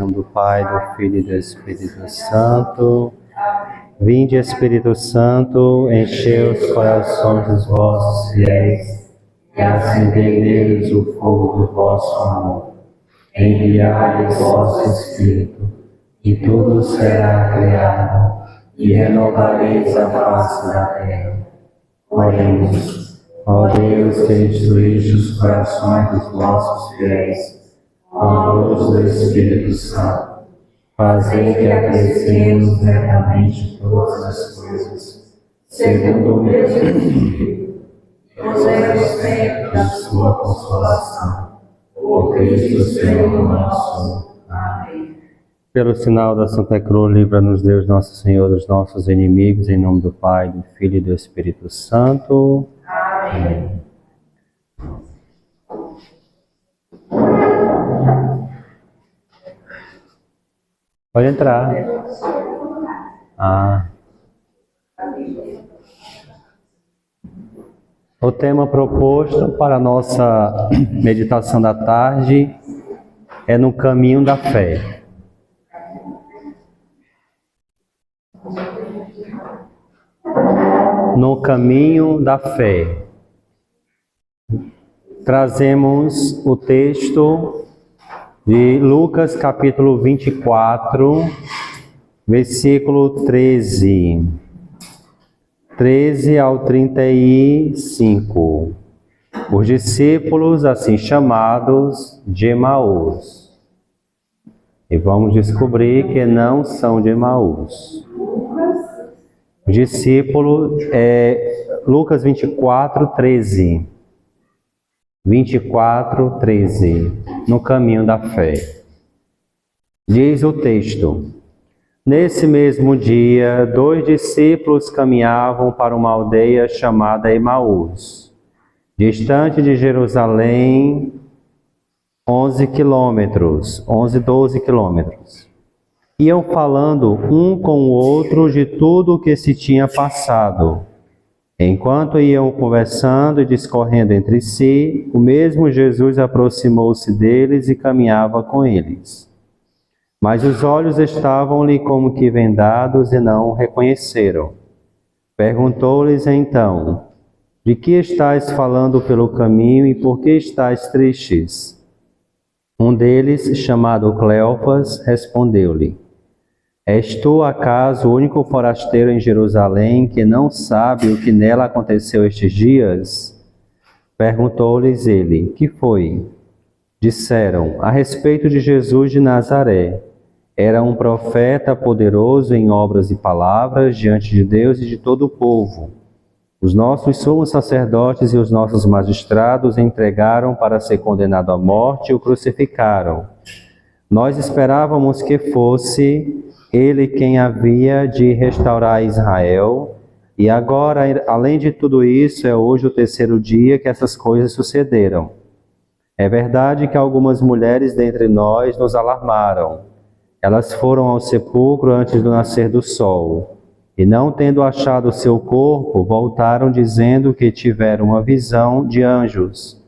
nome do Pai, do Filho e do Espírito Santo. Vinde, Espírito Santo, enchei os corações dos vossos fiéis e acendei neles o fogo do vosso amor. Enviai o vosso Espírito, e tudo será criado, e renovareis a face da terra. Oremos. Ó Deus, que instruíste os corações dos vossos fiéis com a luz do Espírito Santo, fazei que apreciemos retamente todas as coisas, segundo o mesmo Espírito, e gozemos sempre da sua consolação. Por Cristo Senhor nosso. Amém. Pelo sinal da Santa Cruz, livra-nos Deus nosso Senhor dos nossos inimigos, em nome do Pai, do Filho e do Espírito Santo. Amém. Pode entrar. O tema proposto para a nossa meditação da tarde é no caminho da fé. No caminho da fé. Trazemos o texto de Lucas capítulo 24, versículo 13 ao 35. Os discípulos assim chamados de Emaús. E vamos descobrir que não são de Emaús. Os discípulos, Lucas 24, 13. 24, 13. No caminho da fé. Diz o texto: nesse mesmo dia, 2 discípulos caminhavam para uma aldeia chamada Emaús, distante de Jerusalém 12 quilômetros. Iam falando um com o outro de tudo o que se tinha passado. Enquanto iam conversando e discorrendo entre si, o mesmo Jesus aproximou-se deles e caminhava com eles. Mas os olhos estavam-lhe como que vendados e não o reconheceram. Perguntou-lhes então: de que estáis falando pelo caminho e por que estáis tristes? Um deles, chamado Cleofas, respondeu-lhe: és tu, acaso, o único forasteiro em Jerusalém que não sabe o que nela aconteceu estes dias? Perguntou-lhes ele: que foi? Disseram: a respeito de Jesus de Nazaré. Era um profeta poderoso em obras e palavras diante de Deus e de todo o povo. Os nossos sumos sacerdotes e os nossos magistrados entregaram para ser condenado à morte e o crucificaram. Nós esperávamos que fosse ele quem havia de restaurar Israel, e agora, além de tudo isso, é hoje o 3º dia que essas coisas sucederam. É verdade que algumas mulheres dentre nós nos alarmaram. Elas foram ao sepulcro antes do nascer do sol, e não tendo achado o seu corpo, voltaram dizendo que tiveram uma visão de anjos,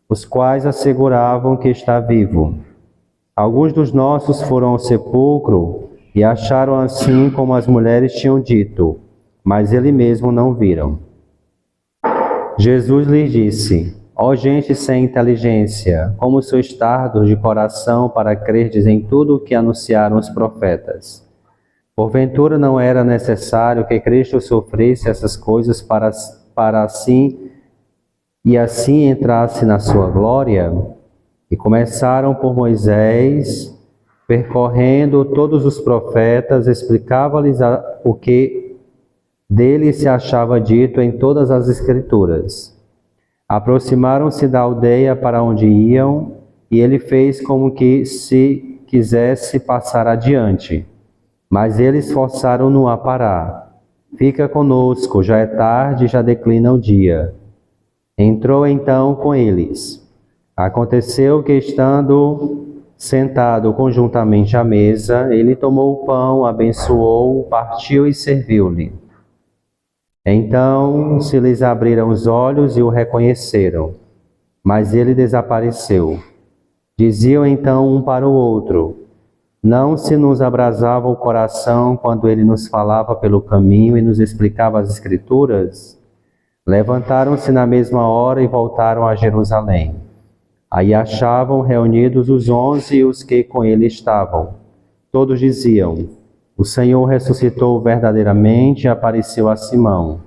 os quais asseguravam que está vivo. Alguns dos nossos foram ao sepulcro e acharam assim como as mulheres tinham dito, mas ele mesmo não viram. Jesus lhes disse: ó gente sem inteligência, como sois tardos de coração para crerdes em tudo o que anunciaram os profetas. Porventura não era necessário que Cristo sofresse essas coisas para assim entrasse na sua glória? E começaram por Moisés, percorrendo todos os profetas, explicava-lhes o que dele se achava dito em todas as Escrituras. Aproximaram-se da aldeia para onde iam, e ele fez como que se quisesse passar adiante. Mas eles forçaram-no a parar. Fica conosco, já é tarde, já declina o dia. Entrou então com eles. Aconteceu que, estando sentado conjuntamente à mesa, ele tomou o pão, abençoou, partiu e serviu-lhe. Então se lhes abriram os olhos e o reconheceram, mas ele desapareceu. Diziam então um para o outro: Não se nos abrasava o coração quando ele nos falava pelo caminho e nos explicava as Escrituras? Levantaram-se na mesma hora e voltaram a Jerusalém. Aí achavam reunidos os 11 e os que com ele estavam. Todos diziam: o Senhor ressuscitou verdadeiramente e apareceu a Simão.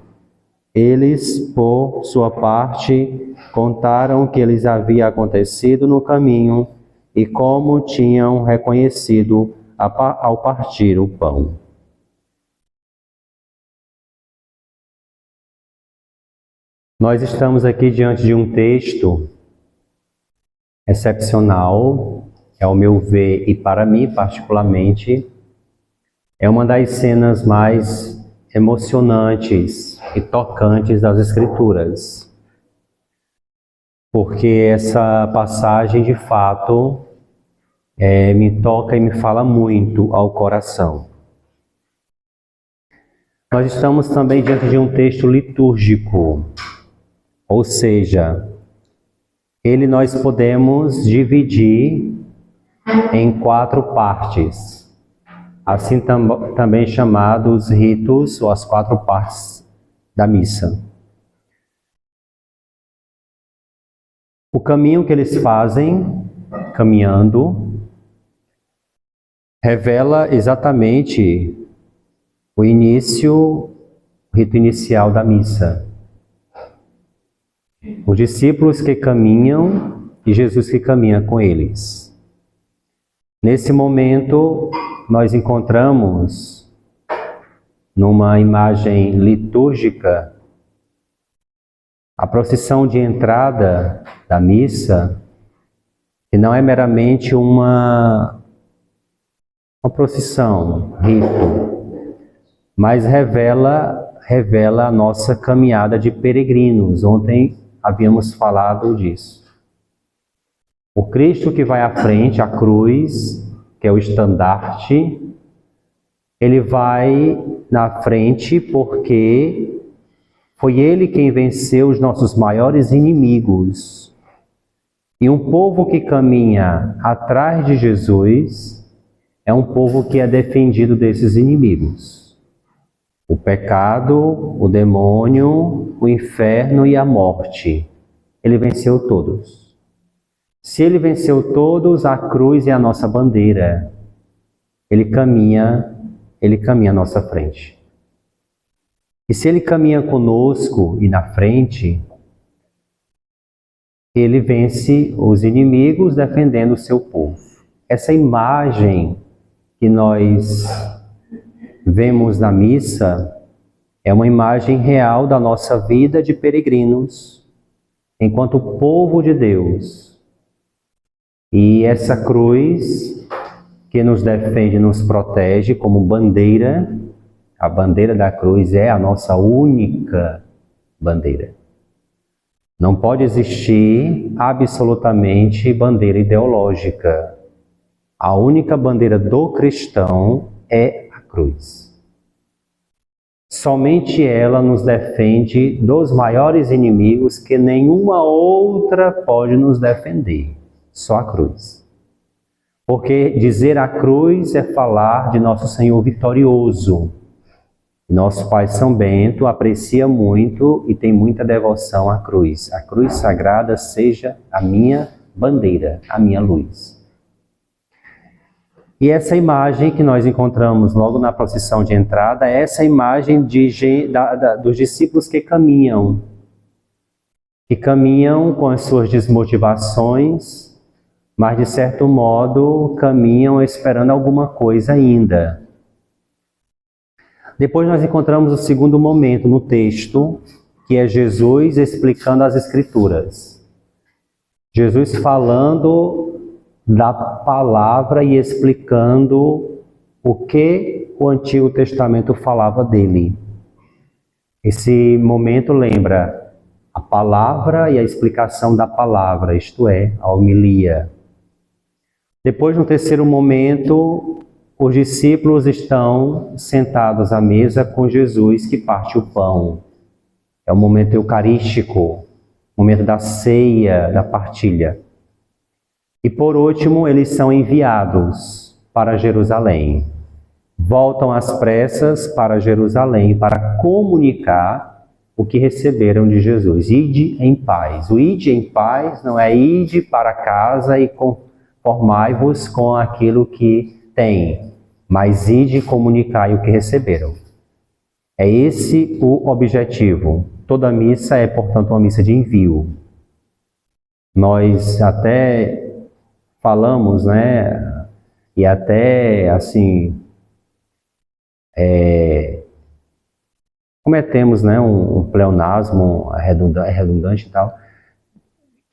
Eles, por sua parte, contaram o que lhes havia acontecido no caminho e como tinham reconhecido ao partir o pão. Nós estamos aqui diante de um texto excepcional, ao meu ver e para mim particularmente, é uma das cenas mais emocionantes e tocantes das Escrituras. Porque essa passagem, de fato, me toca e me fala muito ao coração. Nós estamos também diante de um texto litúrgico, ou seja, ele nós podemos dividir em 4 partes, assim também chamados ritos, ou as 4 partes da missa. O caminho que eles fazem, caminhando, revela exatamente o rito inicial da missa. Os discípulos que caminham e Jesus que caminha com eles. Nesse momento, nós encontramos, numa imagem litúrgica, a procissão de entrada da missa, que não é meramente uma procissão, rito, mas revela a nossa caminhada de peregrinos. Ontem havíamos falado disso. O Cristo que vai à frente, a cruz, que é o estandarte, ele vai na frente porque foi ele quem venceu os nossos maiores inimigos. E um povo que caminha atrás de Jesus é um povo que é defendido desses inimigos. O pecado, o demônio, o inferno e a morte. Ele venceu todos. Se ele venceu todos, a cruz é a nossa bandeira. Ele caminha à nossa frente. E se ele caminha conosco e na frente, ele vence os inimigos defendendo o seu povo. Essa imagem que nós vemos na missa é uma imagem real da nossa vida de peregrinos, enquanto povo de Deus. E essa cruz que nos defende, nos protege como bandeira, a bandeira da cruz é a nossa única bandeira. Não pode existir absolutamente bandeira ideológica. A única bandeira do cristão é a cruz. Somente ela nos defende dos maiores inimigos que nenhuma outra pode nos defender. Só a cruz. Porque dizer a cruz é falar de nosso Senhor vitorioso. Nosso Pai São Bento aprecia muito e tem muita devoção à cruz. A cruz sagrada seja a minha bandeira, a minha luz. E essa imagem que nós encontramos logo na procissão de entrada é essa imagem dos discípulos que caminham com as suas desmotivações, mas de certo modo caminham esperando alguma coisa ainda. Depois nós encontramos o segundo momento no texto, que é Jesus explicando as Escrituras. Jesus falando da palavra e explicando o que o Antigo Testamento falava dele. Esse momento lembra a palavra e a explicação da palavra, isto é, a homilia. Depois, no terceiro momento, os discípulos estão sentados à mesa com Jesus que parte o pão. É o momento eucarístico, o momento da ceia, da partilha. E por último, eles são enviados para Jerusalém. Voltam às pressas para Jerusalém para comunicar o que receberam de Jesus. Ide em paz. O ide em paz não é ide para casa e conformai-vos com aquilo que tem, mas ide comunicar o que receberam. É esse o objetivo. Toda missa é, portanto, uma missa de envio. Nós até falamos, né, e até, assim, cometemos, né, um pleonasmo redundante e tal,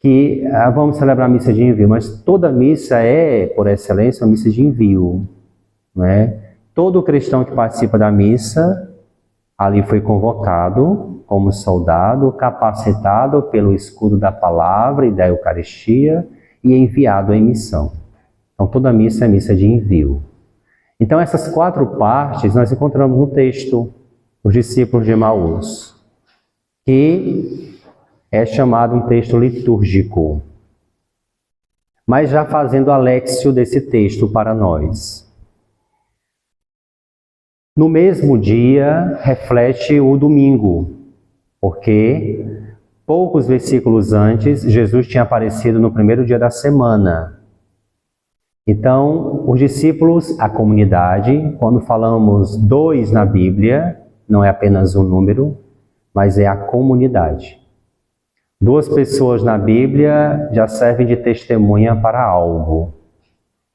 que vamos celebrar a missa de envio, mas toda missa é, por excelência, uma missa de envio, né? Todo cristão que participa da missa, ali foi convocado como soldado, capacitado pelo escudo da palavra e da Eucaristia e enviado em missão. Então toda missa é missa de envio. Então essas 4 partes nós encontramos no texto, os discípulos de Emaús, que é chamado um texto litúrgico. Mas já fazendo a léxio desse texto para nós. No mesmo dia, reflete o domingo, porque poucos versículos antes, Jesus tinha aparecido no primeiro dia da semana. Então, os discípulos, a comunidade, quando falamos 2 na Bíblia, não é apenas um número, mas é a comunidade. 2 pessoas na Bíblia já servem de testemunha para algo.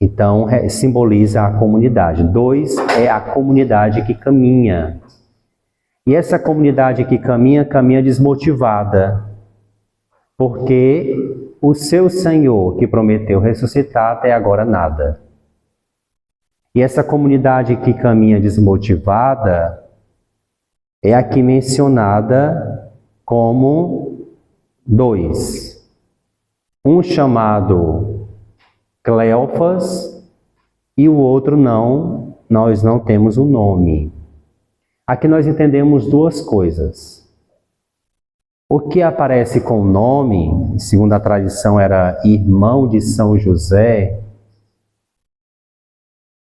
Então, simboliza a comunidade. 2 é a comunidade que caminha. E essa comunidade que caminha, caminha desmotivada. Porque o seu Senhor, que prometeu ressuscitar, até agora nada. E essa comunidade que caminha desmotivada é aqui mencionada como 2. Um chamado Cleofas e o outro não, nós não temos o nome. Aqui nós entendemos 2 coisas. O que aparece com o nome, segundo a tradição era irmão de São José,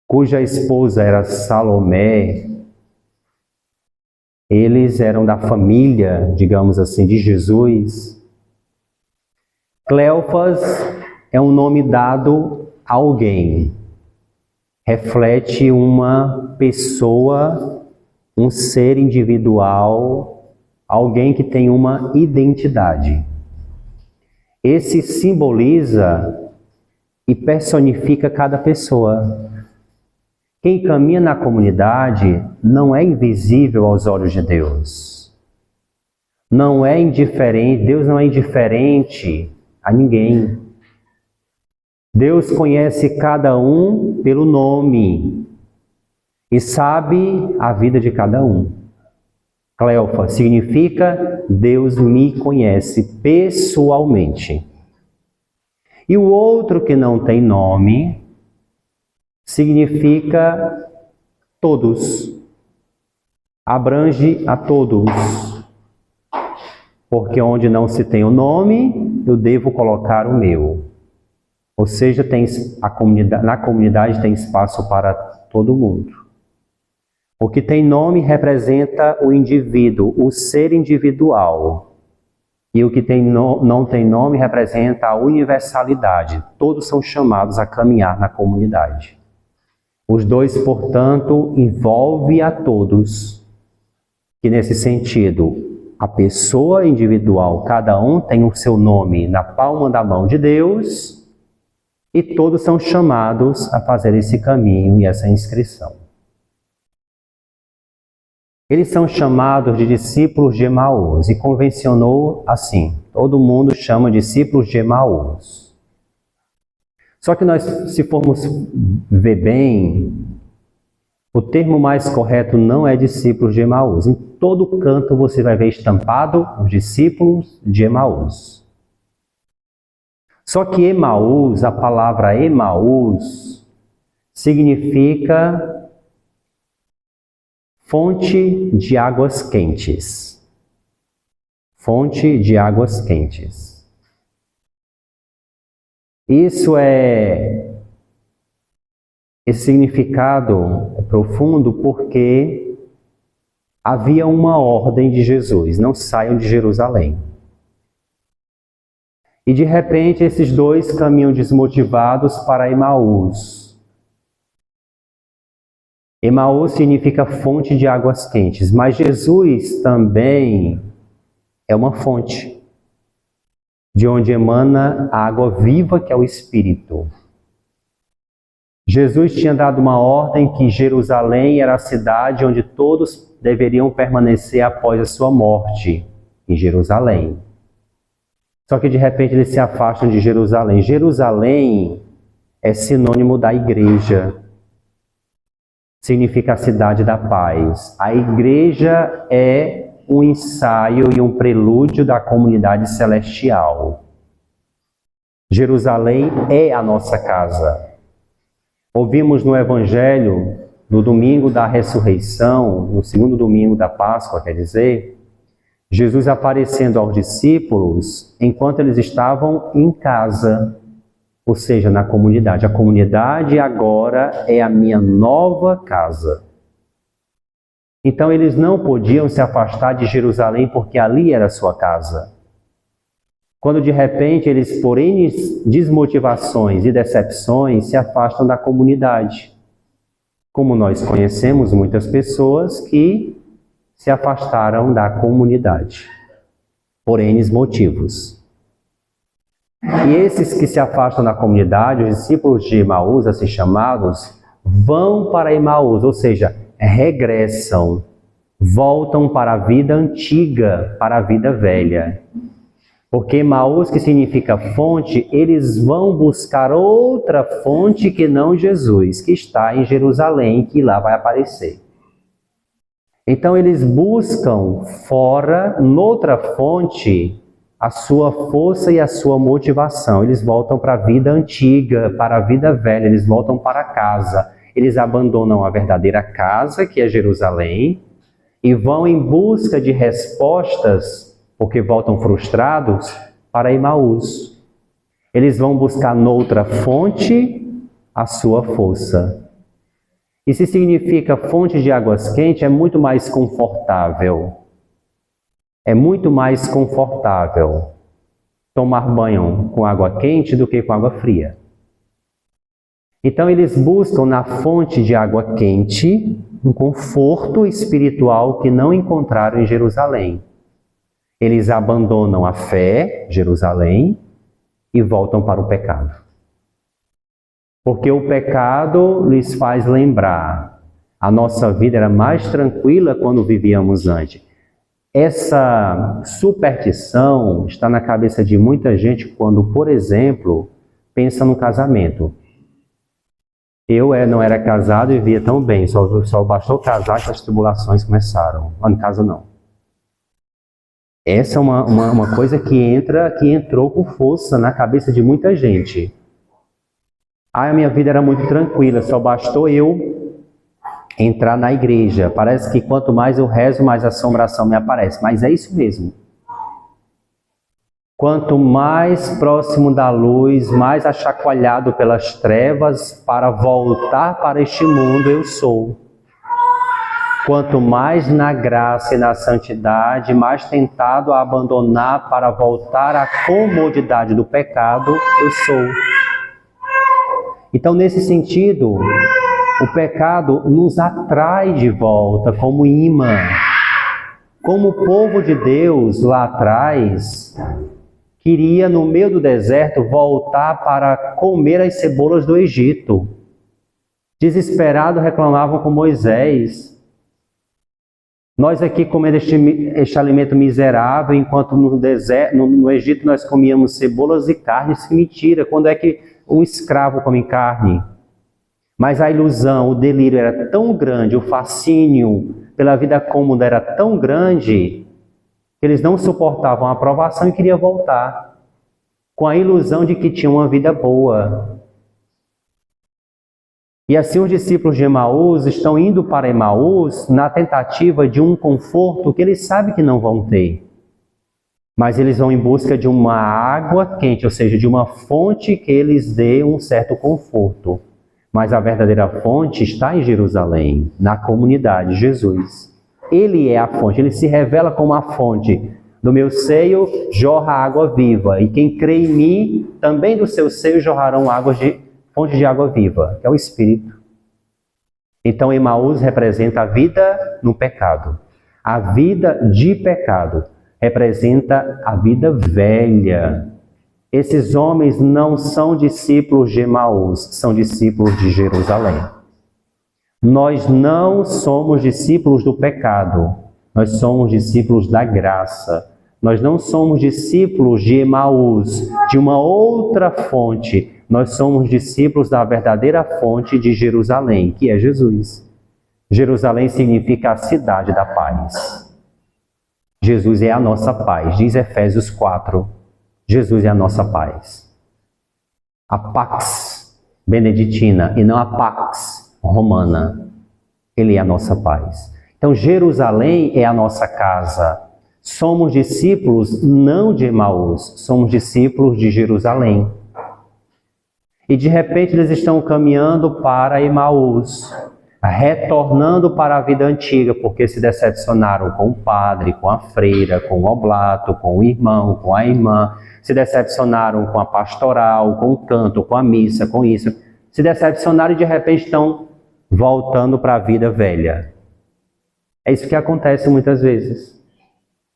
cuja esposa era Salomé, eles eram da família, digamos assim, de Jesus. Cleofas é um nome dado a alguém. Reflete uma pessoa, um ser individual, alguém que tem uma identidade. Esse simboliza e personifica cada pessoa. Quem caminha na comunidade não é invisível aos olhos de Deus. Não é indiferente, Deus não é indiferente a ninguém. Deus conhece cada um pelo nome e sabe a vida de cada um. Cleofa significa Deus me conhece pessoalmente. E o outro que não tem nome significa todos. Abrange a todos. Porque onde não se tem o nome, eu devo colocar o meu. Ou seja, na comunidade tem espaço para todo mundo. O que tem nome representa o indivíduo, o ser individual. E o que não tem nome representa a universalidade. Todos são chamados a caminhar na comunidade. Os 2, portanto, envolvem a todos. Que nesse sentido, a pessoa individual, cada um tem o seu nome na palma da mão de Deus, e todos são chamados a fazer esse caminho e essa inscrição. Eles são chamados de discípulos de Emaús e convencionou assim, todo mundo chama discípulos de Emaús. Só que nós, se formos ver bem, o termo mais correto não é discípulos de Emaús. Em todo canto você vai ver estampado os discípulos de Emaús. Só que Emaús, a palavra Emaús, significa fonte de águas quentes. Fonte de águas quentes. Isso é Esse significado é profundo porque havia uma ordem de Jesus: não saiam de Jerusalém. E de repente esses dois caminham desmotivados para Emaús. Emaús significa fonte de águas quentes, mas Jesus também é uma fonte, de onde emana a água viva que é o Espírito. Jesus tinha dado uma ordem que Jerusalém era a cidade onde todos deveriam permanecer após a sua morte, em Jerusalém. Só que de repente eles se afastam de Jerusalém. Jerusalém é sinônimo da igreja. Significa a cidade da paz. A igreja é um ensaio e um prelúdio da comunidade celestial. Jerusalém é a nossa casa. Ouvimos no Evangelho, no domingo da ressurreição, no segundo domingo da Páscoa, quer dizer, Jesus aparecendo aos discípulos enquanto eles estavam em casa, ou seja, na comunidade. A comunidade agora é a minha nova casa. Então eles não podiam se afastar de Jerusalém porque ali era a sua casa. Quando de repente eles, por N desmotivações e decepções, se afastam da comunidade. Como nós conhecemos muitas pessoas que se afastaram da comunidade, por N motivos. E esses que se afastam da comunidade, os discípulos de Emaús, assim chamados, vão para Emaús, ou seja, regressam, voltam para a vida antiga, para a vida velha. Porque Emaús, que significa fonte, eles vão buscar outra fonte que não Jesus, que está em Jerusalém, que lá vai aparecer. Então eles buscam fora, noutra fonte, a sua força e a sua motivação. Eles voltam para a vida antiga, para a vida velha, eles voltam para casa. Eles abandonam a verdadeira casa, que é Jerusalém, e vão em busca de respostas, porque voltam frustrados, para Emaús. Eles vão buscar noutra fonte a sua força. E se significa fonte de águas quentes, é muito mais confortável. É muito mais confortável tomar banho com água quente do que com água fria. Então eles buscam na fonte de água quente um conforto espiritual que não encontraram em Jerusalém. Eles abandonam a fé, Jerusalém, e voltam para o pecado. Porque o pecado lhes faz lembrar, a nossa vida era mais tranquila quando vivíamos antes. Essa superstição está na cabeça de muita gente quando, por exemplo, pensa no casamento. Eu não era casado e via tão bem, só bastou casar que as tribulações começaram. Não, em casa não. Essa é uma coisa que entrou com força na cabeça de muita gente. A minha vida era muito tranquila, só bastou eu entrar na igreja. Parece que quanto mais eu rezo, mais assombração me aparece. Mas é isso mesmo. Quanto mais próximo da luz, mais achacoalhado pelas trevas para voltar para este mundo eu sou. Quanto mais na graça e na santidade, mais tentado a abandonar para voltar à comodidade do pecado eu sou. Então, nesse sentido, o pecado nos atrai de volta como imã. Como o povo de Deus lá atrás queria, no meio do deserto, voltar para comer as cebolas do Egito. Desesperado reclamavam com Moisés. Nós aqui comendo este alimento miserável, enquanto no Egito nós comíamos cebolas e carnes. Que mentira! Quando é que um escravo come carne? Mas a ilusão, o delírio era tão grande, o fascínio pela vida cômoda era tão grande, que eles não suportavam a provação e queriam voltar, com a ilusão de que tinham uma vida boa. E assim os discípulos de Emaús estão indo para Emaús na tentativa de um conforto que eles sabem que não vão ter. Mas eles vão em busca de uma água quente, ou seja, de uma fonte que lhes dê um certo conforto. Mas a verdadeira fonte está em Jerusalém, na comunidade, Jesus. Ele é a fonte, ele se revela como a fonte. Do meu seio jorra água viva, e quem crê em mim, também do seu seio jorrarão fontes de água viva, que é o Espírito. Então, Emaús representa a vida no pecado. A vida de pecado representa a vida velha. Esses homens não são discípulos de Emaús, são discípulos de Jerusalém. Nós não somos discípulos do pecado, nós somos discípulos da graça. Nós não somos discípulos de Emaús, de uma outra fonte. Nós somos discípulos da verdadeira fonte de Jerusalém, que é Jesus. Jerusalém significa a cidade da paz. Jesus é a nossa paz, diz Efésios 4. Jesus é a nossa paz. A Pax Beneditina e não a Pax Romana. Ele é a nossa paz. Então, Jerusalém é a nossa casa. Somos discípulos não de Emaús, somos discípulos de Jerusalém. E de repente eles estão caminhando para Emaús, retornando para a vida antiga, porque se decepcionaram com o padre, com a freira, com o oblato, com o irmão, com a irmã, se decepcionaram com a pastoral, com o canto, com a missa, com isso. Se decepcionaram e de repente estão voltando para a vida velha. É isso que acontece muitas vezes.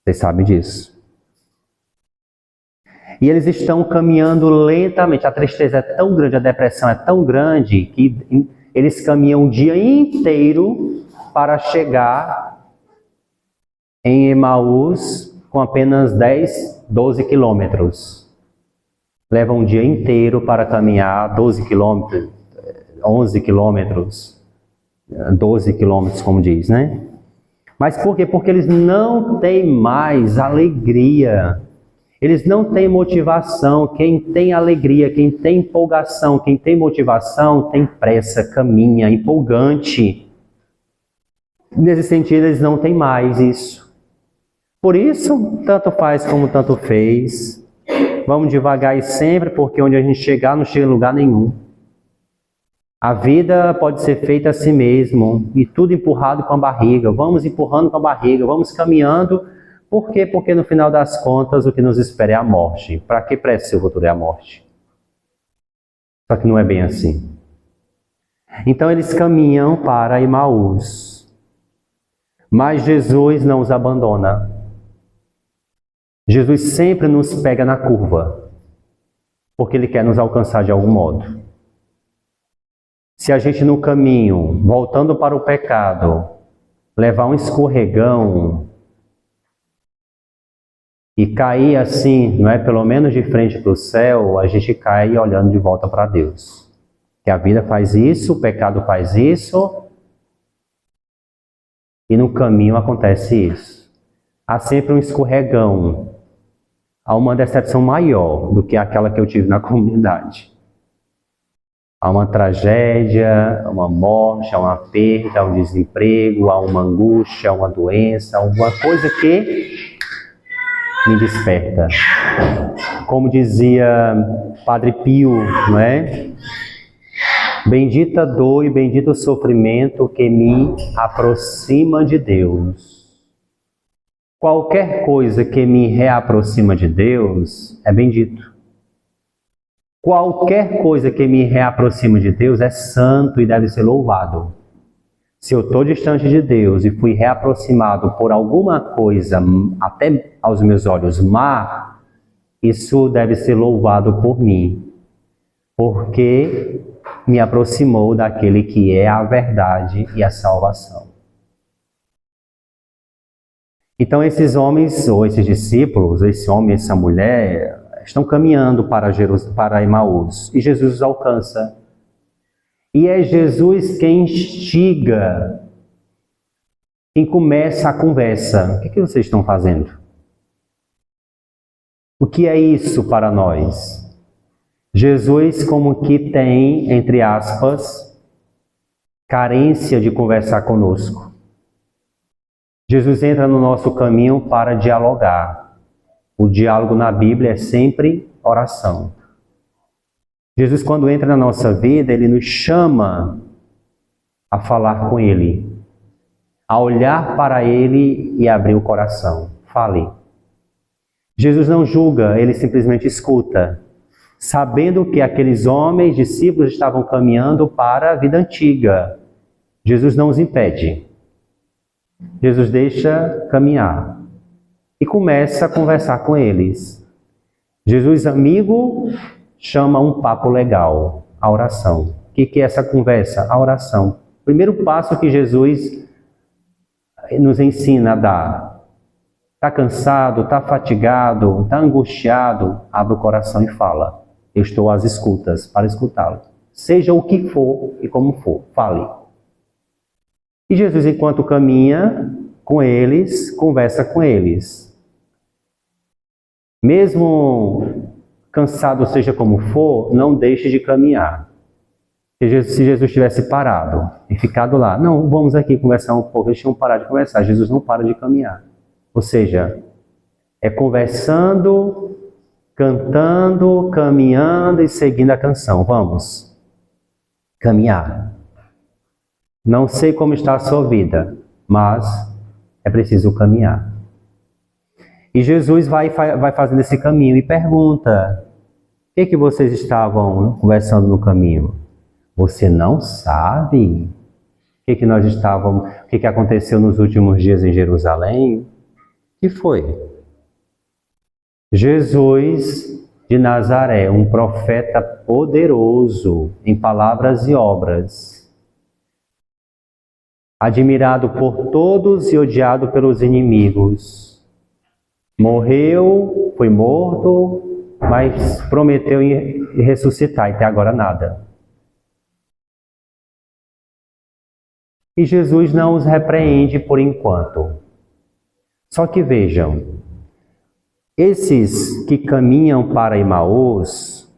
Vocês sabem disso. E eles estão caminhando lentamente. A tristeza é tão grande, a depressão é tão grande, que eles caminham o dia inteiro para chegar em Emaús com apenas 10, 12 quilômetros. Levam um dia inteiro para caminhar 12 quilômetros, 11 quilômetros, 12 quilômetros, como diz, né? Mas por quê? Porque eles não têm mais alegria. Eles não têm motivação. Quem tem alegria, quem tem empolgação, quem tem motivação, tem pressa, caminha, empolgante. Nesse sentido, eles não têm mais isso. Por isso, tanto faz como tanto fez. Vamos devagar e sempre, porque onde a gente chegar, não chega em lugar nenhum. A vida pode ser feita a si mesmo, e tudo empurrado com a barriga. Vamos empurrando com a barriga, vamos caminhando. Por quê? Porque no final das contas o que nos espera é a morte. Para que pressa se o futuro é a morte? Só que não é bem assim. Então eles caminham para Emaús. Mas Jesus não os abandona. Jesus sempre nos pega na curva, porque Ele quer nos alcançar de algum modo. Se a gente no caminho, voltando para o pecado, levar um escorregão e cair assim, não é, pelo menos de frente para o céu, a gente cai olhando de volta para Deus. Que a vida faz isso, o pecado faz isso, e no caminho acontece isso. Há sempre um escorregão, há uma decepção maior do que aquela que eu tive na comunidade. Há uma tragédia, há uma morte, há uma perda, há um desemprego, há uma angústia, há uma doença, alguma coisa que me desperta. Como dizia Padre Pio, não é? Bendita dor e bendito o sofrimento que me aproxima de Deus. Qualquer coisa que me reaproxima de Deus é bendito. Qualquer coisa que me reaproxima de Deus é santo e deve ser louvado. Se eu estou distante de Deus e fui reaproximado por alguma coisa, até aos meus olhos, má, isso deve ser louvado por mim, porque me aproximou daquele que é a verdade e a salvação. Então esses homens, ou esses discípulos, esse homem e essa mulher, estão caminhando para Emaús, e Jesus os alcança. E é Jesus quem instiga, quem começa a conversa. O que vocês estão fazendo? O que é isso para nós? Jesus como que tem, entre aspas, carência de conversar conosco. Jesus entra no nosso caminho para dialogar. O diálogo na Bíblia é sempre oração. Jesus, quando entra na nossa vida, Ele nos chama a falar com Ele, a olhar para Ele e abrir o coração. Fale. Jesus não julga, Ele simplesmente escuta, sabendo que aqueles homens, discípulos, estavam caminhando para a vida antiga. Jesus não os impede. Jesus deixa caminhar e começa a conversar com eles. Jesus, amigo, chama um papo legal, a oração. O que é essa conversa? A oração. O primeiro passo que Jesus nos ensina a dar. Está cansado, está fatigado, está angustiado? Abre o coração e fala. Eu estou às escutas para escutá-lo. Seja o que for e como for, fale. E Jesus, enquanto caminha com eles, conversa com eles. Mesmo cansado, seja como for, não deixe de caminhar. Se Jesus tivesse parado e ficado lá, não, vamos aqui conversar um pouco, eles tinham parado de conversar. Jesus não para de caminhar. Ou seja, é conversando, cantando, caminhando e seguindo a canção. Vamos caminhar. Não sei como está a sua vida, mas é preciso caminhar. E Jesus vai fazendo esse caminho e pergunta: o que vocês estavam conversando no caminho? Você não sabe o que aconteceu nos últimos dias em Jerusalém? O que foi? Jesus de Nazaré, um profeta poderoso em palavras e obras, admirado por todos e odiado pelos inimigos. Morreu, foi morto, mas prometeu ressuscitar e até agora nada. E Jesus não os repreende por enquanto. Só que vejam, esses que caminham para Emaús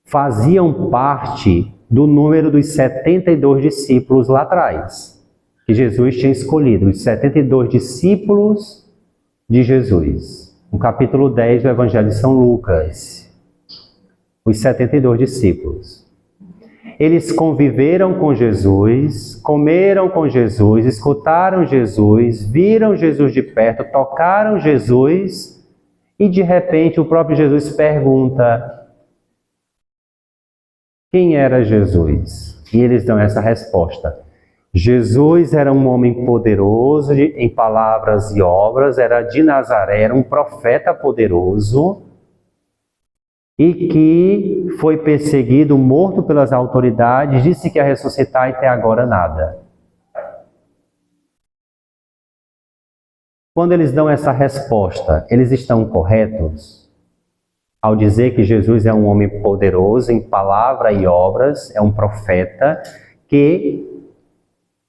faziam parte do número dos 72 discípulos lá atrás, que Jesus tinha escolhido, os 72 discípulos de Jesus. No capítulo 10 do Evangelho de São Lucas, os 72 discípulos. Eles conviveram com Jesus, comeram com Jesus, escutaram Jesus, viram Jesus de perto, tocaram Jesus e de repente o próprio Jesus pergunta: quem era Jesus? E eles dão essa resposta. Jesus era um homem poderoso em palavras e obras, era de Nazaré, era um profeta poderoso e que foi perseguido, morto pelas autoridades, disse que ia ressuscitar e até agora nada. Quando eles dão essa resposta, eles estão corretos ao dizer que Jesus é um homem poderoso em palavra e obras, é um profeta que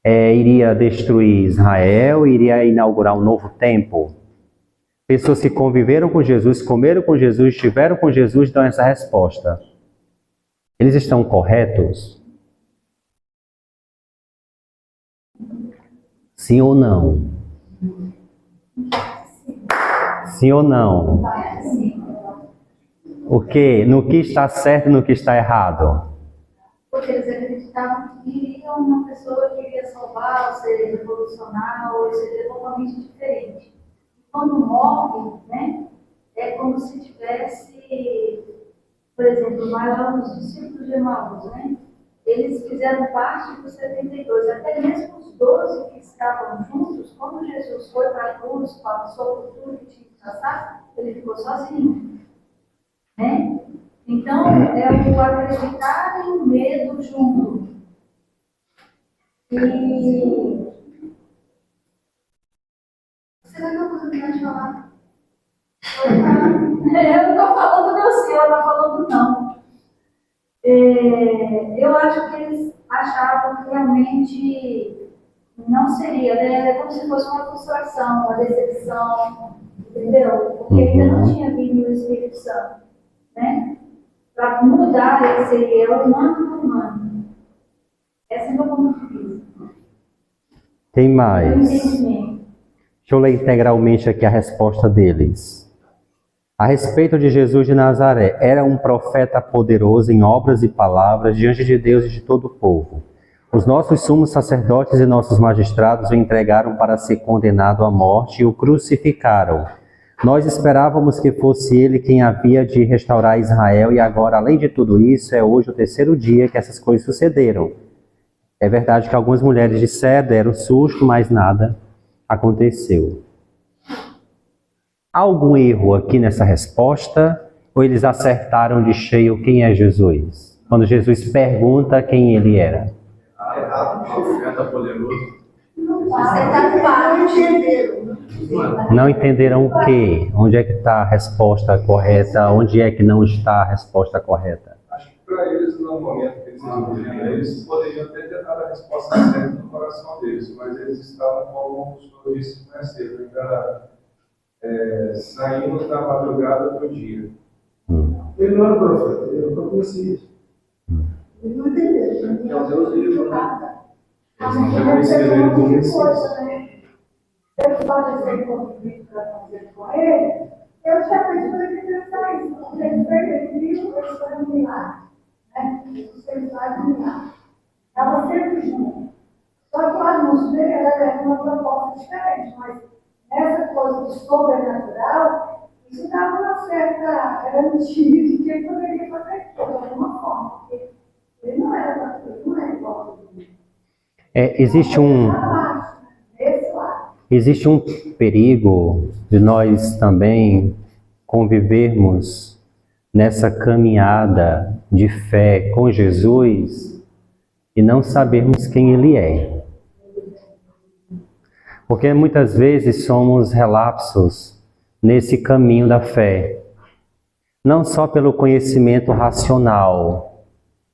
iria destruir Israel, iria inaugurar um novo templo. Pessoas que conviveram com Jesus, comeram com Jesus, estiveram com Jesus, dão essa resposta. Eles estão corretos? Sim ou não? Sim ou não? O que? No que está certo e no que está errado? Porque eles acreditavam que iriam uma pessoa que iria salvar, ou ser revolucionar, ou seria totalmente diferente. Quando morre, né, é como se tivesse, por exemplo, vai lá nos discípulos de Emaús, né? Eles fizeram parte dos 72, até mesmo os 12 que estavam juntos, quando Jesus foi para a cruz, passou por tudo que tinha que passar, ele ficou sozinho, né? Então, é o acreditar e o medo junto. E será que eu vou terminar de falar? Eu não estou falando não, sim, ela está falando não. Eu acho que eles achavam que realmente não seria, né? Como se fosse uma frustração, uma decepção, entendeu? Porque ainda não tinha vindo o Espírito Santo, né? Para mudar esse eu humano do humano. Essa é a minha ponto de vista. Tem mais. Deixa eu ler integralmente aqui a resposta deles. A respeito de Jesus de Nazaré, era um profeta poderoso em obras e palavras diante de Deus e de todo o povo. Os nossos sumos sacerdotes e nossos magistrados o entregaram para ser condenado à morte e o crucificaram. Nós esperávamos que fosse ele quem havia de restaurar Israel e agora, além de tudo isso, é hoje o terceiro dia que essas coisas sucederam. É verdade que algumas mulheres disseram, deram susto, mas nada aconteceu. Há algum erro aqui nessa resposta? Ou eles acertaram de cheio quem é Jesus? Quando Jesus pergunta quem ele era. Profeta poderoso. Não entenderam o quê? Onde é que está a resposta correta? Onde é que não está a resposta correta? Acho que para eles, no momento que eles entenderam, eles poderiam ter dado a resposta certa no coração deles, mas eles estavam, como o senhor disse mais cedo, ainda saindo da madrugada do dia. Ele não era profeta, ele era profecia. Ele não entendeu. Então, Deus livre, né? Eles não Mas reconheceram ele como Messias. Eu falei sem conflito para fazer com ele, eu já pedi para ele pensar isso, porque ele viu, eles foram um milagre. Jesus fez mais um milagre. Estava sempre junto. Só que o anúncio dele era uma proposta diferente, mas essa coisa do sobrenatural, isso dava uma certa garantia de que ele poderia fazer aquilo de alguma forma, porque ele não era igual a todo mundo. Existe um perigo de nós também convivermos nessa caminhada de fé com Jesus e não sabermos quem Ele é. Porque muitas vezes somos relapsos nesse caminho da fé, não só pelo conhecimento racional,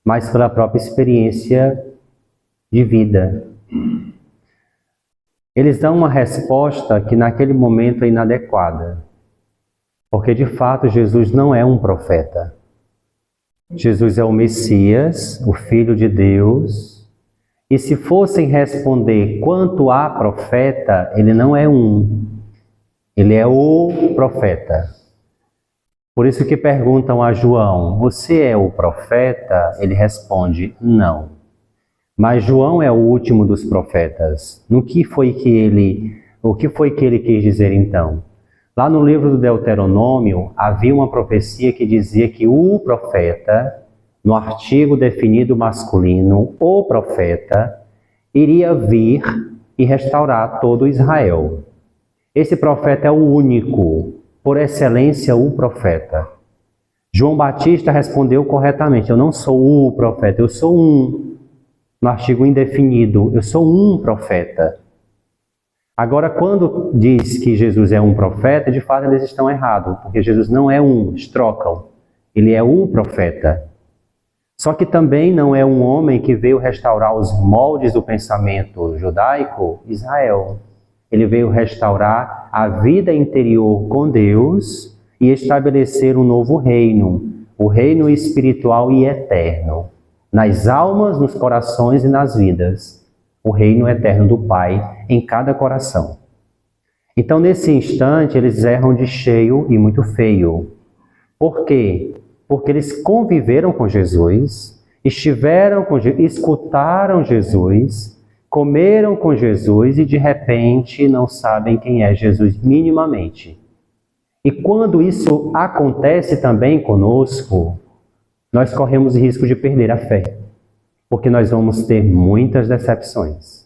mas pela própria experiência de vida. Eles dão uma resposta que naquele momento é inadequada, porque de fato Jesus não é um profeta. Jesus é o Messias, o Filho de Deus, e se fossem responder quanto a profeta, ele não é um, ele é o profeta. Por isso que perguntam a João, você é o profeta? Ele responde, não. Mas João é o último dos profetas. O que foi que ele quis dizer então? Lá no livro do Deuteronômio, havia uma profecia que dizia que o profeta, no artigo definido masculino, o profeta, iria vir e restaurar todo Israel. Esse profeta é o único, por excelência, o profeta. João Batista respondeu corretamente, eu não sou o profeta, eu sou um. No artigo indefinido, eu sou um profeta. Agora, quando diz que Jesus é um profeta, de fato eles estão errados, porque Jesus não é um, eles trocam. Ele é o profeta. Só que também não é um homem que veio restaurar os moldes do pensamento judaico, Israel. Ele veio restaurar a vida interior com Deus e estabelecer um novo reino, o reino espiritual e eterno. Nas almas, nos corações e nas vidas, o reino eterno do Pai em cada coração. Então, nesse instante, eles erram de cheio e muito feio. Por quê? Porque eles conviveram com Jesus, estiveram com Jesus, escutaram Jesus, comeram com Jesus e, de repente, não sabem quem é Jesus minimamente. E quando isso acontece também conosco, nós corremos o risco de perder a fé, porque nós vamos ter muitas decepções.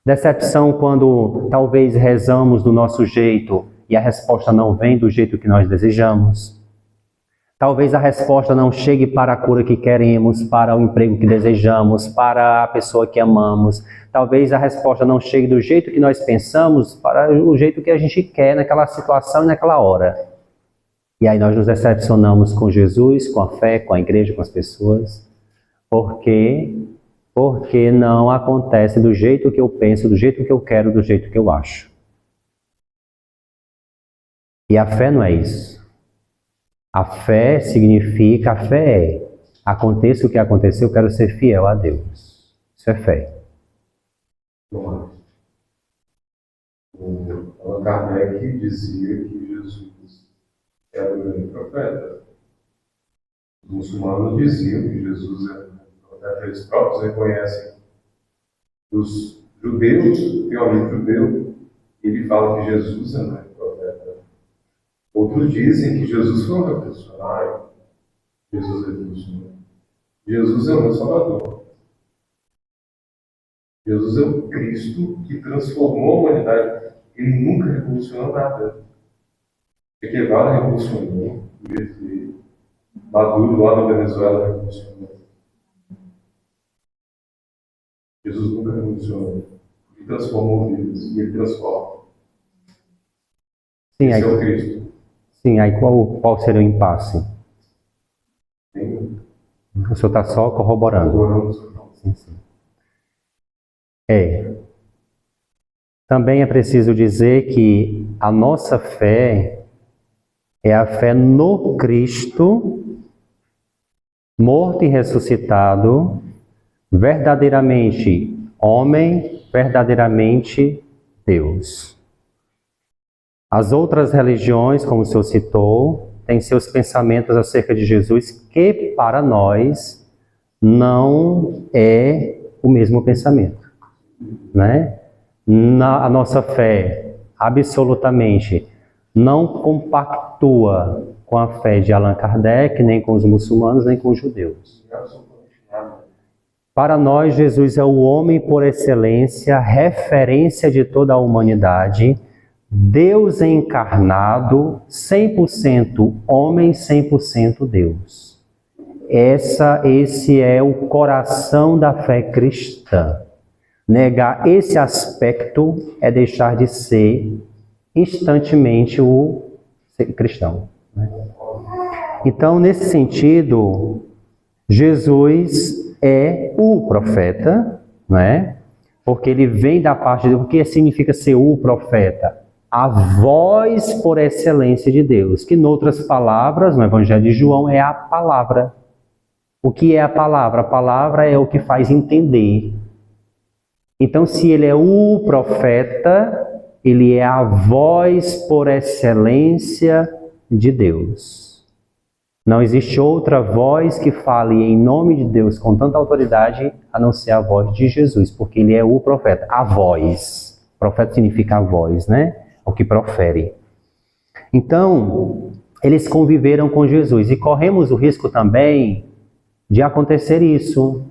Decepção quando talvez rezamos do nosso jeito e a resposta não vem do jeito que nós desejamos. Talvez a resposta não chegue para a cura que queremos, para o emprego que desejamos, para a pessoa que amamos. Talvez a resposta não chegue do jeito que nós pensamos, para o jeito que a gente quer naquela situação e naquela hora. E aí nós nos decepcionamos com Jesus, com a fé, com a igreja, com as pessoas. Por quê? Porque não acontece do jeito que eu penso, do jeito que eu quero, do jeito que eu acho. E a fé não é isso. A fé significa, a fé é, aconteça o que acontecer, eu quero ser fiel a Deus. Isso é fé. O Allan Kardec dizia que Jesus era o grande profeta. Os muçulmanos diziam que Jesus era o grande profeta, eles próprios reconhecem. Os judeus, tem um amigo judeu, ele fala que Jesus é o grande profeta. Outros dizem que Jesus foi um revolucionário. Jesus é revolucionário. Jesus é o meu Salvador. Jesus é o Cristo que transformou a humanidade. Ele nunca revolucionou nada. Che Guevara revolucionou, Maduro lá na Venezuela revolucionou. Jesus nunca revolucionou. Ele transformou vidas e ele transforma. Sim, Esse aí, é o Cristo. sim, aí qual seria o impasse? Tem O senhor está só corroborando. Sim, sim. Também é preciso dizer que a nossa fé é a fé no Cristo, morto e ressuscitado, verdadeiramente homem, verdadeiramente Deus. As outras religiões, como o senhor citou, têm seus pensamentos acerca de Jesus que, para nós, não é o mesmo pensamento, né? A nossa fé, absolutamente, não compactua com a fé de Allan Kardec, nem com os muçulmanos, nem com os judeus. Para nós, Jesus é o homem por excelência, referência de toda a humanidade, Deus encarnado, 100% homem, 100% Deus. Esse é o coração da fé cristã. Negar esse aspecto é deixar de ser instantemente o cristão, né? Então, nesse sentido, Jesus é o profeta, né? Porque ele vem da parte de... O que significa ser o profeta? A voz por excelência de Deus, que, em outras palavras, no Evangelho de João, é a palavra. O que é a palavra? A palavra é o que faz entender. Então, se ele é o profeta, ele é a voz por excelência de Deus. Não existe outra voz que fale em nome de Deus com tanta autoridade, a não ser a voz de Jesus, porque ele é o profeta, a voz. Profeta significa a voz, né? O que profere. Então, eles conviveram com Jesus e corremos o risco também de acontecer isso,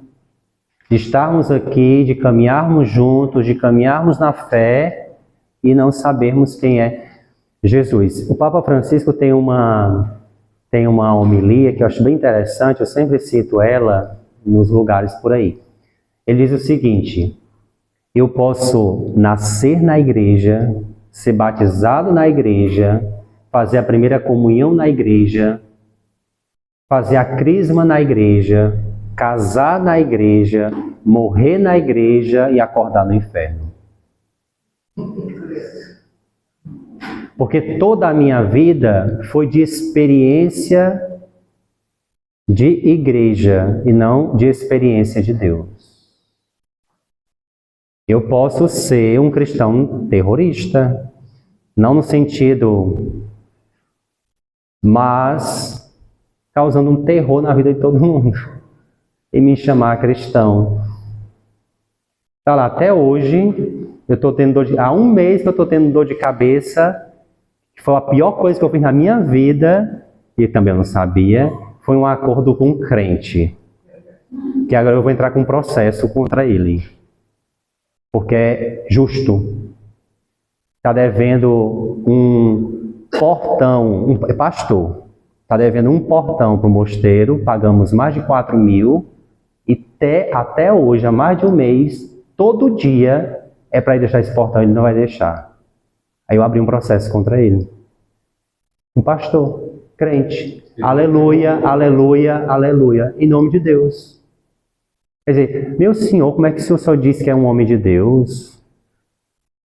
de estarmos aqui, de caminharmos juntos, de caminharmos na fé e não sabermos quem é Jesus. O Papa Francisco tem uma homilia que eu acho bem interessante, eu sempre cito ela nos lugares por aí. Ele diz o seguinte: eu posso nascer na igreja, ser batizado na igreja, fazer a primeira comunhão na igreja, fazer a crisma na igreja, casar na igreja, morrer na igreja e acordar no inferno. Porque toda a minha vida foi de experiência de igreja e não de experiência de Deus. Eu posso ser um cristão terrorista, não no sentido, mas causando um terror na vida de todo mundo e me chamar cristão. Tá lá, até hoje, eu estou tendo há um mês que eu estou tendo dor de cabeça, que foi a pior coisa que eu fiz na minha vida, e também eu não sabia, foi um acordo com um crente, que agora eu vou entrar com um processo contra ele, porque é justo. Está devendo um portão, pastor, está devendo um portão para o mosteiro, pagamos mais de 4 mil, e até hoje, há mais de um mês, todo dia é para ele deixar esse portão, ele não vai deixar. Aí eu abri um processo contra ele. Um pastor, crente. Aleluia, aleluia, aleluia. Em nome de Deus. Quer dizer, meu senhor, como é que o senhor só disse que é um homem de Deus?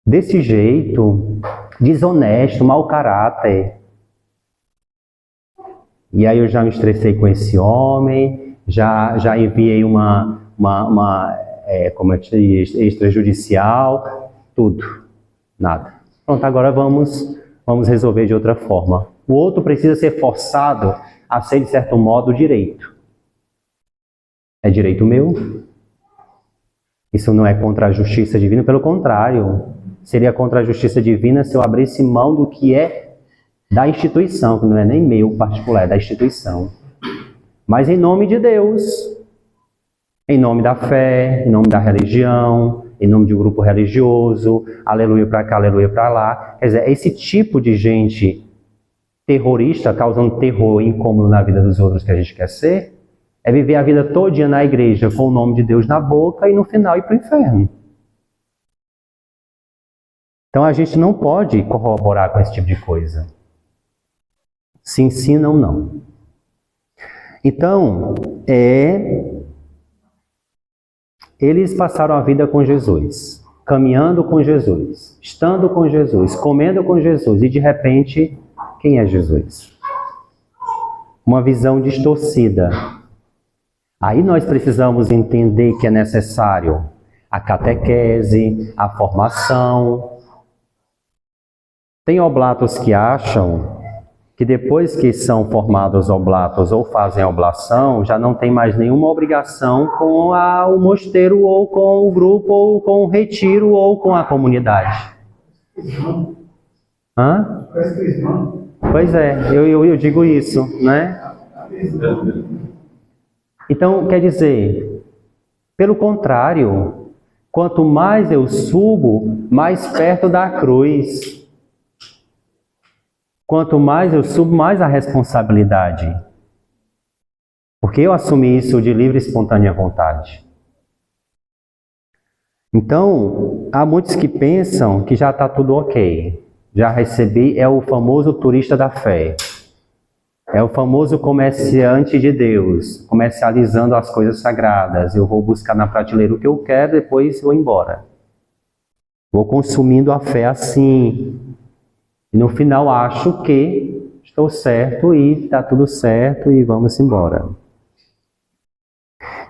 Desse jeito, desonesto, mau caráter. E aí eu já me estressei com esse homem, já enviei como é que diz, extrajudicial, tudo. Nada. Pronto, agora vamos resolver de outra forma. O outro precisa ser forçado a ser, de certo modo, direito. É direito meu? Isso não é contra a justiça divina, pelo contrário. Seria contra a justiça divina se eu abrisse mão do que é da instituição, que não é nem meu particular, é da instituição. Mas em nome de Deus, em nome da fé, em nome da religião, em nome de um grupo religioso, aleluia para cá, aleluia para lá. Quer dizer, esse tipo de gente terrorista, causando terror e incômodo na vida dos outros que a gente quer ser, é viver a vida todinha na igreja com o nome de Deus na boca e no final ir para o inferno. Então a gente não pode corroborar com esse tipo de coisa. Se ensina ou não. Então, eles passaram a vida com Jesus, caminhando com Jesus, estando com Jesus, comendo com Jesus, e de repente, quem é Jesus? Uma visão distorcida. Aí nós precisamos entender que é necessário a catequese, a formação. Tem oblatos que acham que depois que são formados oblatos ou fazem a oblação, já não tem mais nenhuma obrigação com o mosteiro, ou com o grupo, ou com o retiro, ou com a comunidade. Hã? Pois é, eu digo isso, né? Então, quer dizer, pelo contrário, quanto mais eu subo, mais perto da cruz. Quanto mais eu subo, mais a responsabilidade. Porque eu assumi isso de livre e espontânea vontade. Então, há muitos que pensam que já está tudo ok. Já recebi, é o famoso turista da fé. É o famoso comerciante de Deus, comercializando as coisas sagradas. Eu vou buscar na prateleira o que eu quero, depois vou embora. Vou consumindo a fé assim. E no final acho que estou certo e está tudo certo e vamos embora.